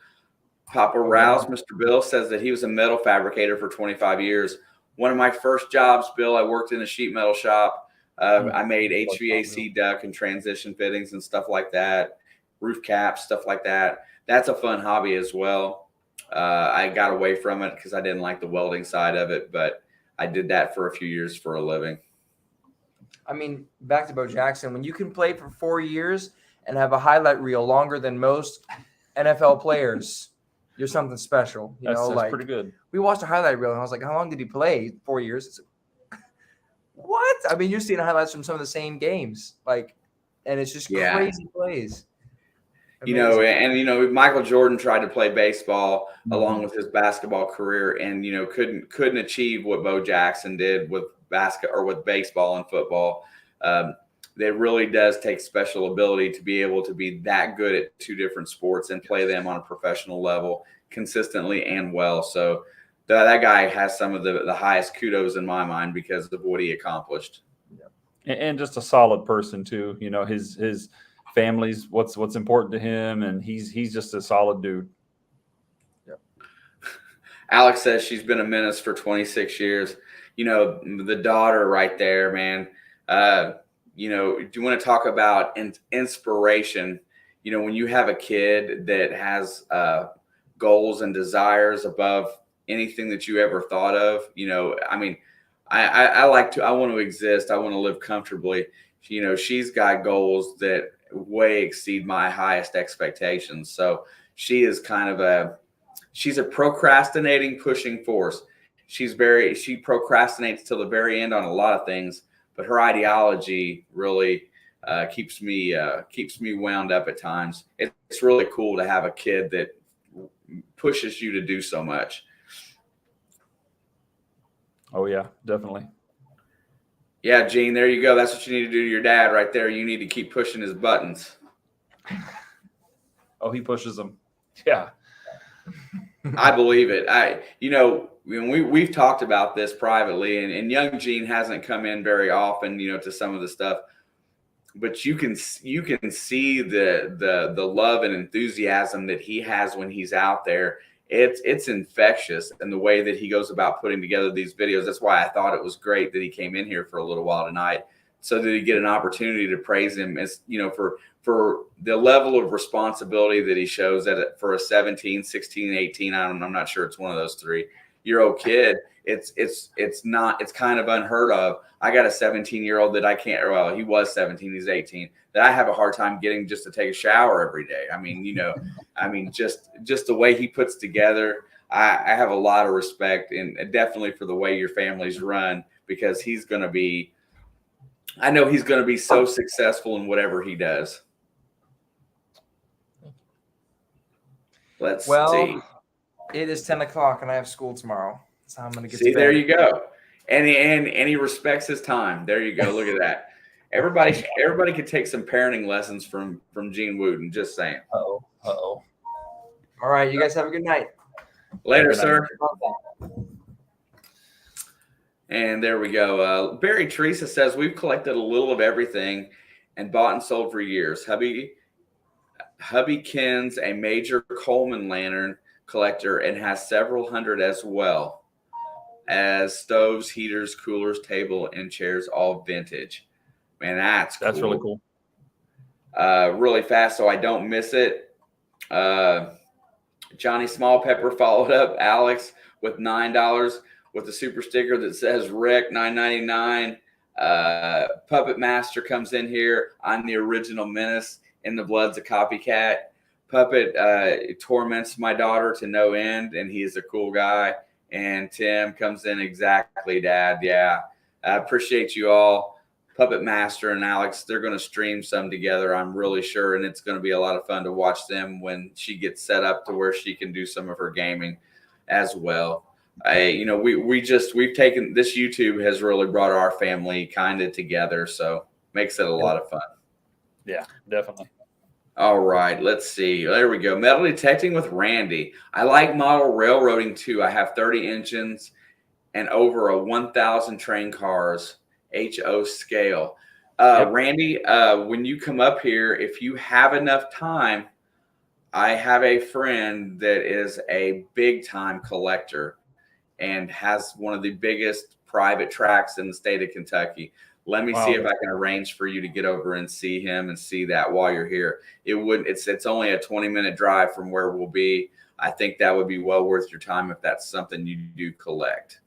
S1: Papa Rouse, Mr. Bill, says that he was a metal fabricator for 25 years. One of my first jobs, Bill, I worked in a sheet metal shop. I made HVAC duct and transition fittings and stuff like that, roof caps, stuff like that. That's a fun hobby as well. I got away from it because I didn't like the welding side of it, but I did that for a few years for a living.
S3: I mean, back to Bo Jackson, when you can play for 4 years and have a highlight reel longer than most NFL players, you're something special.
S2: That's pretty good.
S3: We watched a highlight reel and I was like, how long did he play? 4 years. What? I mean, you're seeing highlights from some of the same games, and it's just crazy plays.
S1: Amazing. Michael Jordan tried to play baseball along with his basketball career, and couldn't achieve what Bo Jackson did with baseball and football. It really does take special ability to be able to be that good at two different sports and play them on a professional level consistently and well. So that guy has some of the highest kudos in my mind because of what he accomplished.
S2: And just a solid person too. His family's what's important to him, and he's just a solid dude.
S1: Yep. Alex says she's been a menace for 26 years. The daughter right there, man. Do you want to talk about inspiration? When you have a kid that has goals and desires above anything that you ever thought of, I want to exist. I want to live comfortably. She's got goals that way exceed my highest expectations. So she's a procrastinating, pushing force. She procrastinates till the very end on a lot of things, but her ideology really keeps me wound up at times. It's really cool to have a kid that pushes you to do so much.
S2: Oh yeah, definitely.
S1: Yeah, Gene, there you go. That's what you need to do to your dad right there. You need to keep pushing his buttons.
S2: Oh, he pushes them. Yeah.
S1: I believe it. We've talked about this privately, and young Gene hasn't come in very often, to some of the stuff, but you can see the love and enthusiasm that he has when he's out there. It's infectious, and the way that he goes about putting together these videos. That's why I thought it was great that he came in here for a little while tonight, so that he get an opportunity to praise him as for the level of responsibility that he shows for a 17, 16, 18. I'm not sure it's one of those 3-year-old kid. It's kind of unheard of. I got a 17-year-old that I can't. Well, he was 17. He's 18. That I have a hard time getting just to take a shower every day. Just the way he puts together. I have a lot of respect, and definitely for the way your family's run, because I know he's going to be so successful in whatever he does. Let's see.
S3: It is 10 o'clock, and I have school tomorrow. So I'm going to get
S1: See,
S3: to bed.
S1: there you go. And he respects his time. There you go. Look at that. Everybody could take some parenting lessons from Gene Wooten. Just saying.
S2: Uh-oh.
S3: All right. You guys have a good night.
S1: Later, sir. And there we go. Barry Teresa says, we've collected a little of everything and bought and sold for years. Hubby Ken's a major Coleman lantern collector and has several hundred as well as stoves, heaters, coolers, table, and chairs, all vintage. Man, that's cool.
S2: Really cool.
S1: Really fast so I don't miss it. Johnny Small Pepper followed up Alex with $9 with a super sticker that says Rick $9.99. Puppet Master comes in here. I'm the original menace. In the blood's a copycat. Puppet torments my daughter to no end, and he is a cool guy. And Tim comes in, exactly, Dad. Yeah, I appreciate you all. Puppet Master and Alex, they're going to stream some together, I'm really sure, and it's going to be a lot of fun to watch them when she gets set up to where she can do some of her gaming as well. We've taken this. YouTube has really brought our family kind of together, so makes it a lot of fun.
S2: Yeah, definitely.
S1: All right, let's see. There we go. Metal detecting with Randy. I like model railroading too. I have 30 engines and over a 1,000 train cars, HO scale.
S2: Yep.
S1: Randy, when you come up here, if you have enough time, I have a friend that is a big time collector and has one of the biggest private tracks in the state of Kentucky. Let me see if I can arrange for you to get over and see him and see that while you're here. It's only a 20-minute drive from where we'll be. I think that would be well worth your time if that's something you do collect.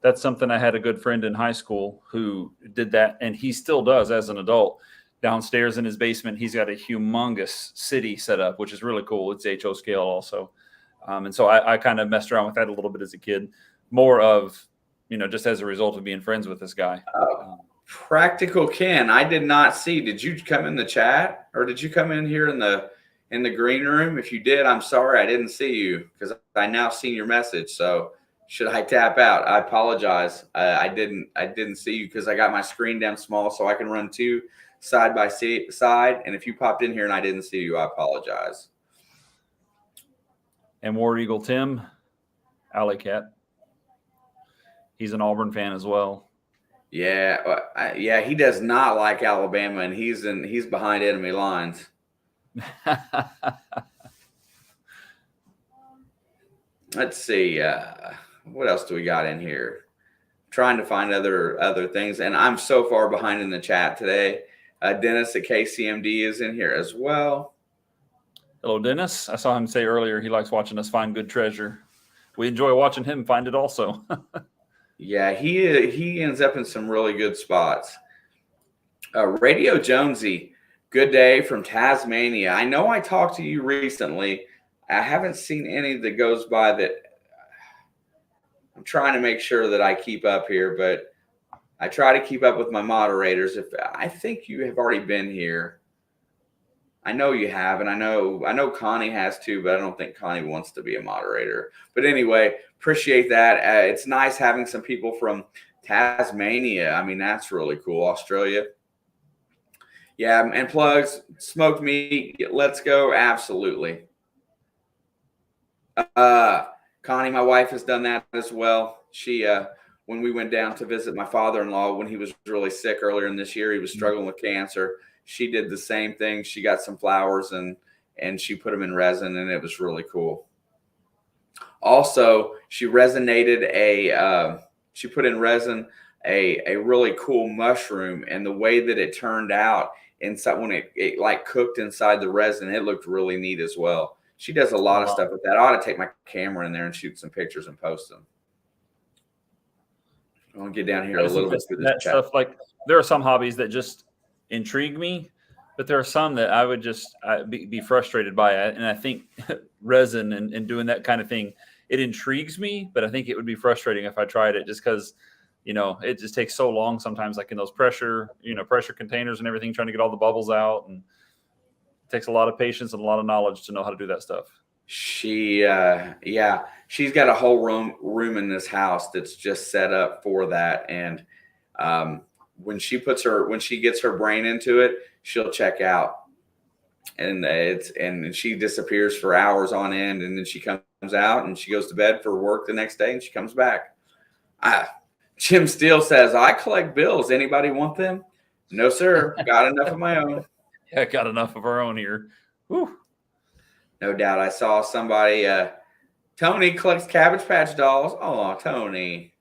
S2: That's something. I had a good friend in high school who did that, and he still does as an adult. Downstairs in his basement, he's got a humongous city set up, which is really cool. It's HO scale also. And so I kind of messed around with that a little bit as a kid, more of, just as a result of being friends with this guy.
S1: Practical Ken, I did not see. Did you come in the chat, or did you come in here in the green room? If you did, I'm sorry I didn't see you, because I now seen your message. So should I tap out? I apologize. I didn't see you because I got my screen down small so I can run two side by side. And if you popped in here and I didn't see you, I apologize.
S2: And War Eagle Tim, Alley Cat. He's an Auburn fan as well.
S1: Yeah, he does not like Alabama, and he's behind enemy lines. let's see. What else do we got in here? Trying to find other things, and I'm so far behind in the chat today. Dennis at KCMD is in here as well.
S2: Hello, Dennis. I saw him say earlier he likes watching us find good treasure. We enjoy watching him find it also.
S1: Yeah, he ends up in some really good spots. Radio Jonesy, good day from Tasmania. I know I talked to you recently. I haven't seen any that goes by that. I'm trying to make sure that I keep up here, but I try to keep up with my moderators. If I think you have already been here, I know you have, and I know Connie has too, but I don't think Connie wants to be a moderator. But anyway, appreciate that. It's nice having some people from Tasmania. I mean, that's really cool. Australia. Yeah, and plugs, smoked meat, let's go. Absolutely. Connie, my wife, has done that as well. She, when we went down to visit my father-in-law when he was really sick earlier in this year, he was struggling with cancer. She did the same thing. She got some flowers and she put them in resin, and it was really cool. Also, she she put in resin a really cool mushroom, and the way that it turned out inside when it like cooked inside the resin, it looked really neat as well. She does a lot of stuff with that. I ought to take my camera in there and shoot some pictures and post them. I want to get down here a little bit through this chat.
S2: Stuff, like there are some hobbies that just intrigue me, but there are some that I would just be frustrated by it. And I think resin and doing that kind of thing, it intrigues me, but I think it would be frustrating if I tried it just because, it just takes so long sometimes, like in those pressure containers and everything, trying to get all the bubbles out. And it takes a lot of patience and a lot of knowledge to know how to do that stuff.
S1: She's got a whole room in this house that's just set up for that. And when she gets her brain into it, she'll check out, and she disappears for hours on end, and then she comes out and she goes to bed for work the next day, and she comes back. Jim Steele says, I collect bills. Anybody want them? No, sir. Got enough of my own.
S2: Yeah, got enough of our own here. Whew.
S1: No doubt. I saw somebody, Tony collects Cabbage Patch dolls. Oh, Tony.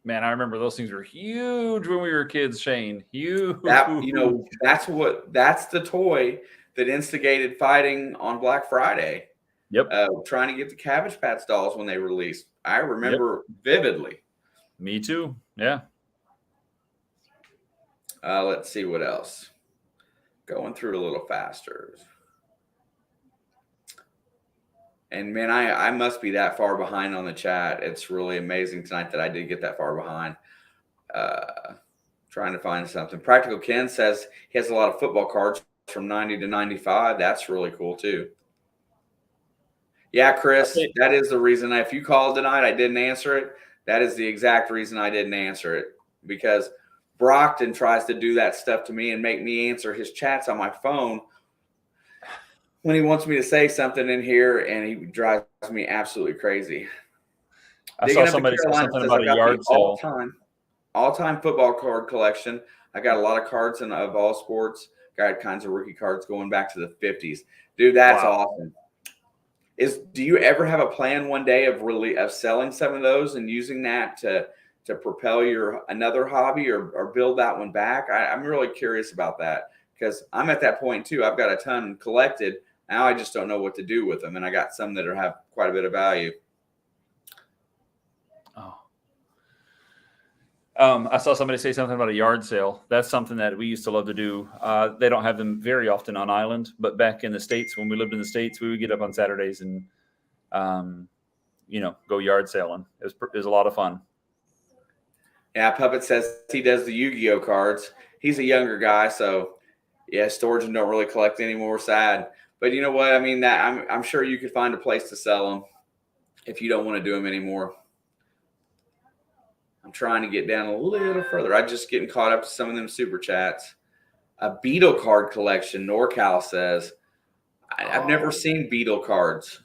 S2: Man, I remember those things were huge when we were kids, Shane. Huge.
S1: That's the toy that instigated fighting on Black Friday.
S2: Yep.
S1: Trying to get the Cabbage Patch dolls when they released. I remember vividly.
S2: Me too. Yeah.
S1: Let's see what else. Going through a little faster. And man, I must be that far behind on the chat. It's really amazing tonight that I did get that far behind. Trying to find something. Practical Ken says he has a lot of football cards from 90 to 95. That's really cool too. Yeah, Chris, that is the reason. If you called tonight, I didn't answer it. That is the exact reason I didn't answer it, because Brockton tries to do that stuff to me and make me answer his chats on my phone when he wants me to say something in here, and he drives me absolutely crazy.
S2: I saw somebody say something about a yard sale.
S1: All-time football card collection. I got a lot of cards of all sports. Got kinds of rookie cards going back to the 50s. Dude, that's awesome. Do you ever have a plan one day of selling some of those and using that to propel another hobby or build that one back? I'm really curious about that, because I'm at that point too. I've got a ton collected. Now I just don't know what to do with them, and I got some that have quite a bit of value.
S2: I saw somebody say something about a yard sale. That's something that we used to love to do. They don't have them very often on island, but back in the States, when we lived in the States, we would get up on Saturdays and, go yard selling. It was a lot of fun.
S1: Yeah, Puppet says he does the Yu-Gi-Oh cards. He's a younger guy, so yeah, storage and don't really collect anymore. Sad, but you know what? I mean, that I'm sure you could find a place to sell them if you don't want to do them anymore. I'm trying to get down a little further. I'm just getting caught up to some of them super chats. A Beetle card collection, NorCal says. I've never seen Beetle cards.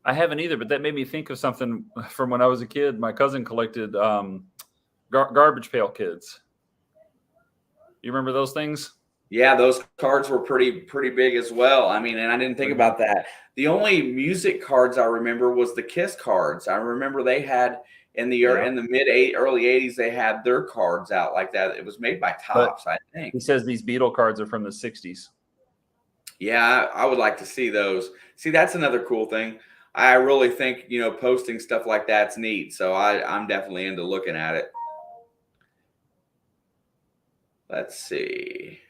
S2: I haven't either, but that made me think of something from when I was a kid. My cousin collected garbage pail kids. You remember those things?
S1: Yeah, those cards were pretty big as well. I mean, and I didn't think about that. The only music cards I remember was the Kiss cards. I remember they had in the early 80s they had their cards out like that. It was made by Topps, I think.
S2: He says these Beatle cards are from the 60s.
S1: Yeah, I would like to see those. See, that's another cool thing. I really think, posting stuff like that's neat. So I'm definitely into looking at it. Let's see.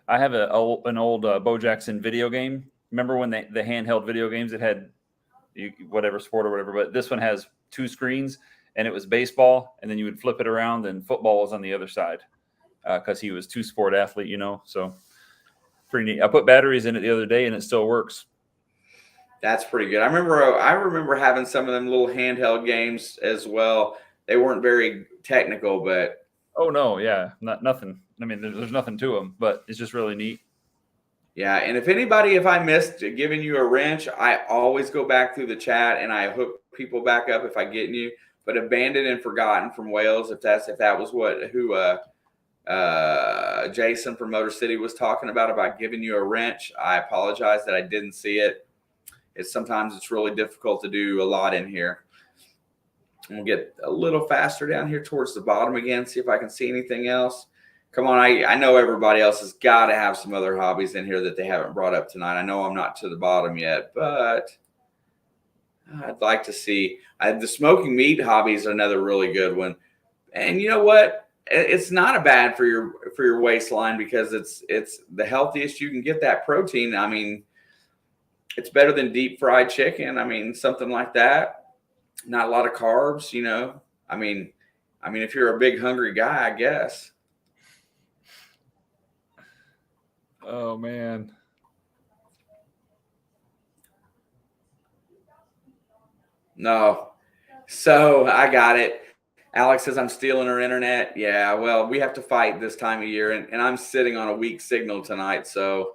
S2: I have an old Bo Jackson video game. Remember when the handheld video games that had whatever sport or whatever, but this one has 2 screens, and it was baseball, and then you would flip it around, and football was on the other side because he was 2-sport athlete, so pretty neat. I put batteries in it the other day, and it still works.
S1: That's pretty good. I remember having some of them little handheld games as well. They weren't very technical, but
S2: oh no, yeah, nothing. I mean, there's nothing to them, but it's just really neat.
S1: Yeah, and if I missed giving you a wrench, I always go back through the chat and I hook people back up if I get you. But abandoned and forgotten from Wales, if that was who Jason from Motor City was talking about giving you a wrench, I apologize that I didn't see it. Sometimes it's really difficult to do a lot in here. And we'll get a little faster down here towards the bottom again, see if I can see anything else. Come on, I know everybody else has got to have some other hobbies in here that they haven't brought up tonight. I know I'm not to the bottom yet, but I'd like to see. The smoking meat hobby is another really good one. And you know what? It's not bad for your waistline because it's the healthiest you can get that protein. I mean, it's better than deep fried chicken. I mean, something like that. Not a lot of carbs, I mean, if you're a big hungry guy, I guess.
S2: Oh man.
S1: No. So I got it. Alex says I'm stealing her internet. Yeah, well, we have to fight this time of year, and I'm sitting on a weak signal tonight, so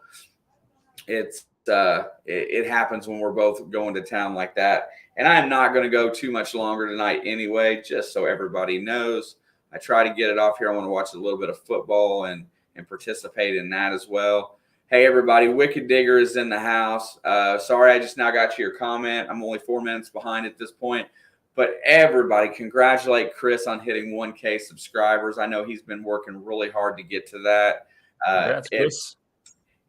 S1: it happens when we're both going to town like that. And I am not going to go too much longer tonight anyway, just so everybody knows. I try to get it off here. I want to watch a little bit of football and participate in that as well. Hey, everybody, Wicked Digger is in the house. Sorry, I just now got to your comment. I'm only 4 minutes behind at this point. But everybody, congratulate Chris on hitting 1K subscribers. I know he's been working really hard to get to that.
S2: Congrats, Chris.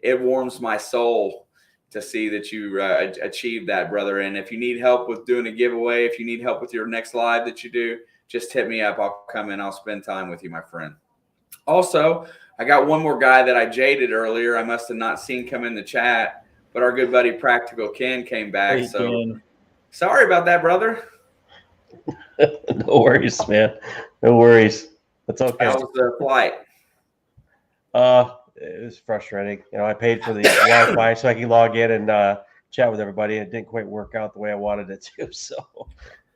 S1: It warms my soul to see that you achieved that, brother. And if you need help with doing a giveaway, if you need help with your next live that you do, just hit me up. I'll come in. I'll spend time with you, my friend. Also, I got one more guy that I jaded earlier. I must have not seen come in the chat, but our good buddy Practical Ken came back.
S2: Hey,
S1: so
S2: Ken.
S1: Sorry about that, brother.
S4: No worries, man. No worries. That's okay.
S1: How was the flight?
S4: It was frustrating. I paid for the Wi-Fi so I could log in and chat with everybody. It didn't quite work out the way I wanted it to. So,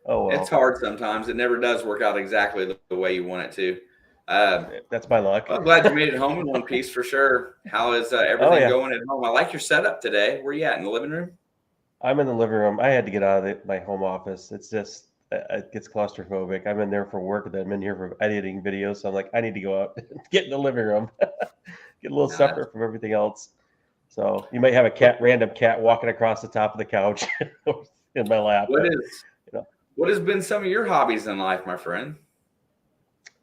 S4: oh well.
S1: It's hard sometimes. It never does work out exactly the way you want it to.
S4: That's my luck.
S1: I'm glad you made it home in one piece for sure. How is everything going at home? I like your setup today. Where you at, in the living room?
S4: I'm in the living room. I had to get out of my home office. It's just it gets claustrophobic. I'm in there for work, and then I'm in here for editing videos. So I'm like, I need to go out, get in the living room, get a little separate from everything else. So you might have a random cat walking across the top of the couch in my lap.
S1: What has been some of your hobbies in life, my friend?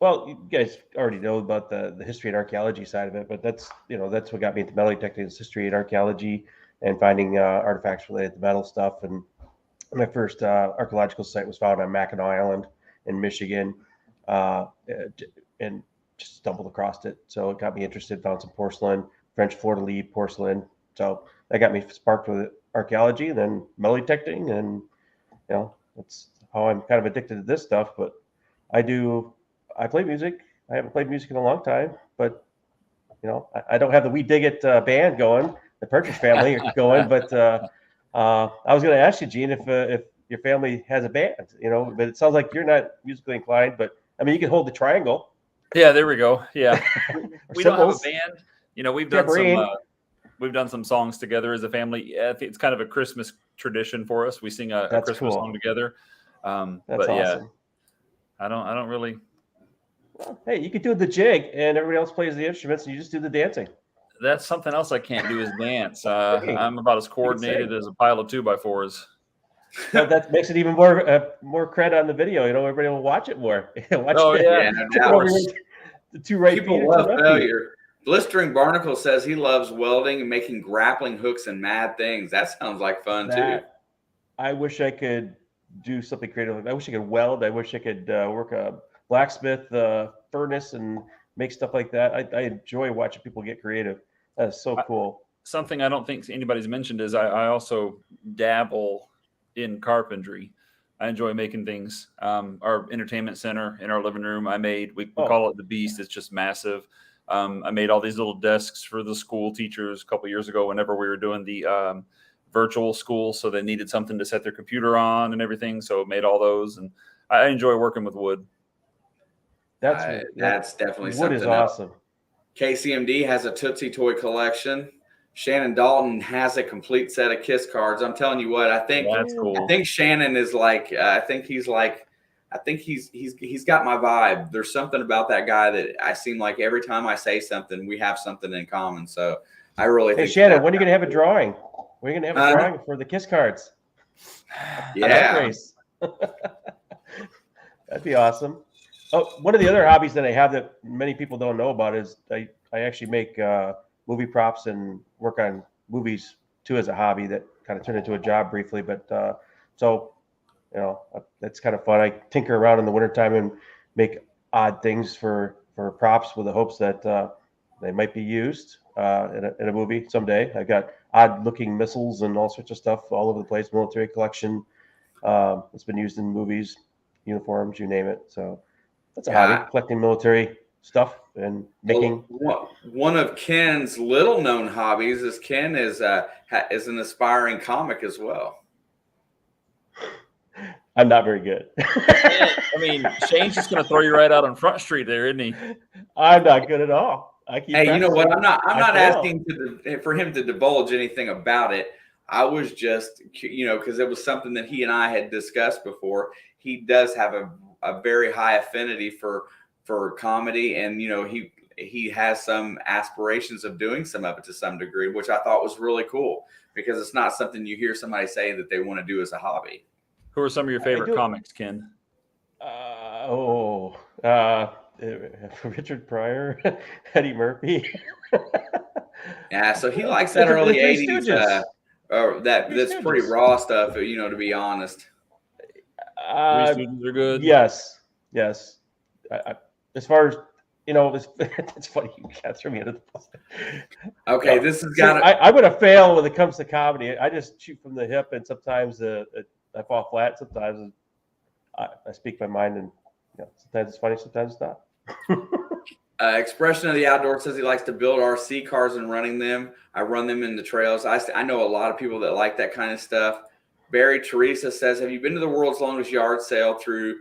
S4: Well, you guys already know about the history and archaeology side of it, but that's what got me into metal detecting, is history and archaeology and finding artifacts related to metal stuff. And my first archaeological site was found on Mackinac Island in Michigan, and just stumbled across it. So it got me interested, found some porcelain, French fleur-de-lis porcelain. So that got me sparked with archaeology and then metal detecting. And, that's how I'm kind of addicted to this stuff. But I play music. I haven't played music in a long time, but, I don't have the We Dig It band going, the Partridge Family going, but I was going to ask you, Gene, if your family has a band, but it sounds like you're not musically inclined, but I mean, you can hold the triangle.
S2: Yeah, there we go. Yeah. We don't have a band. We've done some songs together as a family. It's kind of a Christmas tradition for us. We sing a Christmas song together.
S4: That's awesome.
S2: I don't really.
S4: Well, hey, you could do the jig, and everybody else plays the instruments, and you just do the dancing.
S2: That's something else I can't do is dance.
S4: Hey,
S2: I'm about as coordinated as a pile of 2x4s.
S4: Well, that makes it even more cred on the video. Everybody will watch it more. Watch
S2: Oh,
S4: it.
S2: yeah.
S1: Yeah, no
S4: Tipping
S1: doubt.
S4: over the two right feet
S1: People
S4: or two
S1: love
S4: left feet.
S1: failure. Blistering Barnacle says he loves welding and making grappling hooks and mad things. That sounds like fun too.
S4: I wish I could do something creative. I wish I could weld. I wish I could work a blacksmith furnace and make stuff like that. I enjoy watching people get creative. That is so cool.
S2: Something I don't think anybody's mentioned is I also dabble in carpentry. I enjoy making things. Our entertainment center in our living room, we call it the Beast. It's just massive. I made all these little desks for the school teachers a couple years ago whenever we were doing the virtual school. So they needed something to set their computer on and everything. So made all those. And I enjoy working with wood.
S1: That's definitely
S4: wood
S1: something
S4: is
S1: else.
S4: awesome.
S1: KCMD has a Tootsie Toy collection. Shannon Dalton has a complete set of Kiss cards. I'm telling you what, I think
S2: That's cool.
S1: I think Shannon is like I think he's got my vibe. There's something about that guy that I seem like every time I say something, we have something in common. So I really think
S4: Shannon, when are you gonna have a drawing? When are you gonna have a drawing for the Kiss cards?
S1: Yeah.
S4: That'd be awesome. Oh, one of the other hobbies that I have that many people don't know about is I actually make movie props and work on movies too as a hobby that kind of turned into a job briefly. But so, that's kind of fun. I tinker around in the wintertime and make odd things for props with the hopes that they might be used in a movie someday. I've got odd looking missiles and all sorts of stuff all over the place, military collection. It's been used in movies, uniforms, you name it. So that's a hobby, collecting military stuff and making.
S1: One of Ken's little known hobbies is Ken is an aspiring comic as well.
S4: I'm not very good.
S2: I mean, Shane's just going to throw you right out on Front Street there, isn't he?
S4: I'm not good at all.
S1: Hey, you know what? I'm not asking for him to divulge anything about it. I was just, because it was something that he and I had discussed before. He does have a very high affinity for comedy, and he has some aspirations of doing some of it to some degree, which I thought was really cool because it's not something you hear somebody say that they want to do as a hobby.
S2: Who are some of your favorite comics, Ken?
S4: Richard Pryor, Eddie Murphy.
S1: Yeah, so he likes that early '80s. That's pretty raw stuff, to be honest.
S2: Three Stooges are good.
S4: Yes. As far as it's funny you can't throw me under the bus.
S1: Okay, this has got.
S4: I'm gonna fail when it comes to comedy. I just shoot from the hip, and sometimes I fall flat. Sometimes I speak my mind, and sometimes it's funny, sometimes it's not.
S1: Expression of the Outdoor says he likes to build RC cars and running them. I run them in the trails. I know a lot of people that like that kind of stuff. Barry Teresa says, have you been to the world's longest yard sale through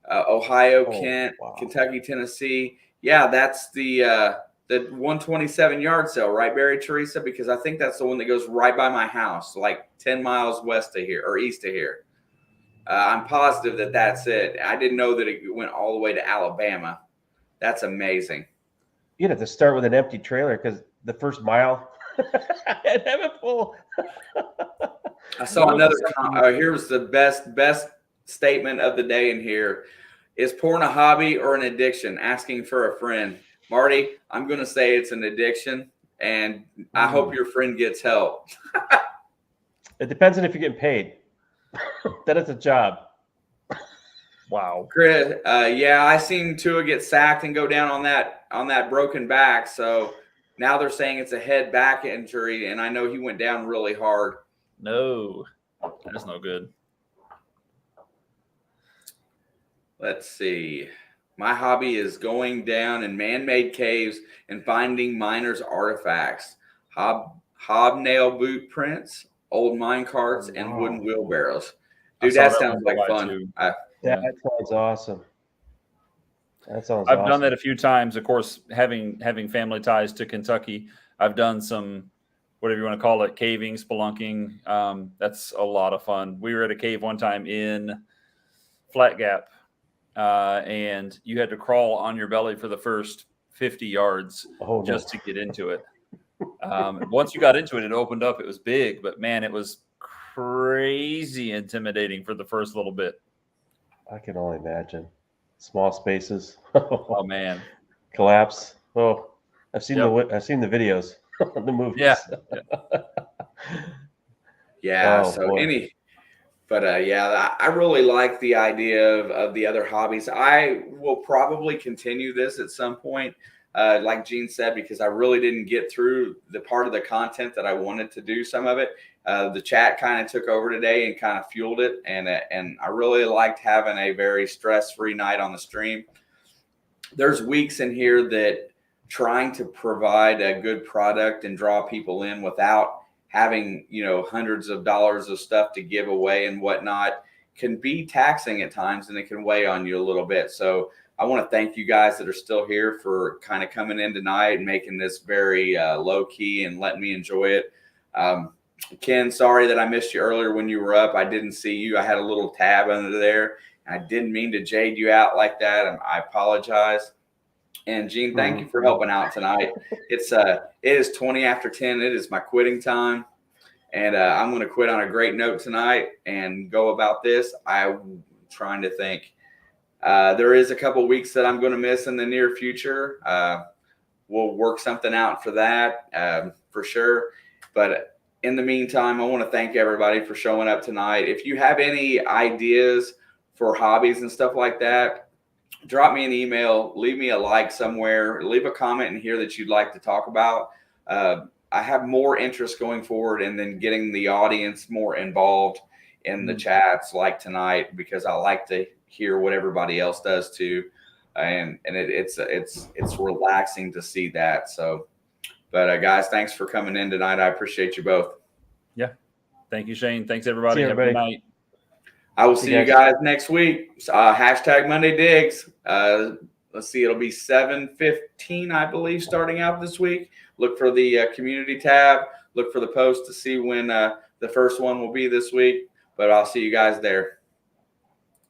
S1: Ohio, Kent, Kentucky, Tennessee? Yeah, that's the 127 yard sale, right, Barry Teresa? Because I think that's the one that goes right by my house, like 10 miles west of here or east of here. I'm positive that that's it. I didn't know that it went all the way to Alabama. That's amazing.
S4: You'd have to start with an empty trailer because the first mile, I'd have it full.
S1: I saw another. Here's the best statement of the day in here. Is porn a hobby or an addiction? Asking for a friend. Marty, I'm going to say it's an addiction, and I hope your friend gets help.
S4: It depends on if you're getting paid. Then it's a job.
S2: Wow.
S1: Chris, I seen Tua get sacked and go down on that broken back. So now they're saying it's a head back injury, and I know he went down really hard.
S2: No, that's no good.
S1: Let's see. My hobby is going down in man-made caves and finding miners' artifacts, hobnail boot prints, old mine carts, and wooden wheelbarrows. Dude, that sounds like fun.
S4: That sounds awesome.
S2: I've done that a few times. Of course, having family ties to Kentucky, I've done some, whatever you want to call it, caving, spelunking. That's a lot of fun. We were at a cave one time in Flat Gap. and you had to crawl on your belly for the first 50 yards just to get into it. Once you got into it, it opened up. It was big, but man, it was crazy intimidating for the first little bit.
S4: I can only imagine. Small spaces.
S2: Oh man,
S4: collapse. Oh, I've seen the videos, the movies.
S2: Yeah.
S1: Yeah.
S4: Oh,
S1: so
S4: boy.
S1: I really like the idea of the other hobbies. I will probably continue this at some point, like Gene said, because I really didn't get through the part of the content that I wanted to do. Some of it, the chat kind of took over today and kind of fueled it, and I really liked having a very stress-free night on the stream. There's weeks in here that trying to provide a good product and draw people in without having, hundreds of dollars of stuff to give away and whatnot can be taxing at times, and it can weigh on you a little bit. So I want to thank you guys that are still here for kind of coming in tonight and making this very low key and letting me enjoy it. Ken, sorry that I missed you earlier when you were up. I didn't see you. I had a little tab under there. I didn't mean to jade you out like that. I apologize. And Gene, thank you for helping out tonight. It is 20 after 10. It is my quitting time, and I'm going to quit on a great note tonight and go about this. I'm trying to think. There is a couple weeks that I'm going to miss in the near future. We'll work something out for that for sure. But in the meantime, I want to thank everybody for showing up tonight. If you have any ideas for hobbies and stuff like that, drop me an email, leave me a like somewhere, leave a comment in here that you'd like to talk about. I have more interest going forward and then getting the audience more involved in the chats like tonight, because I like to hear what everybody else does too. And it's relaxing to see that. So, but guys, thanks for coming in tonight. I appreciate you both.
S2: Yeah. Thank you, Shane. Thanks everybody.
S4: See you,
S2: Have a good night.
S1: I will see you guys next week. Hashtag Monday Digs. Let's see, it'll be 7:15, I believe, starting out this week. Look for the community tab. Look for the post to see when the first one will be this week. But I'll see you guys there.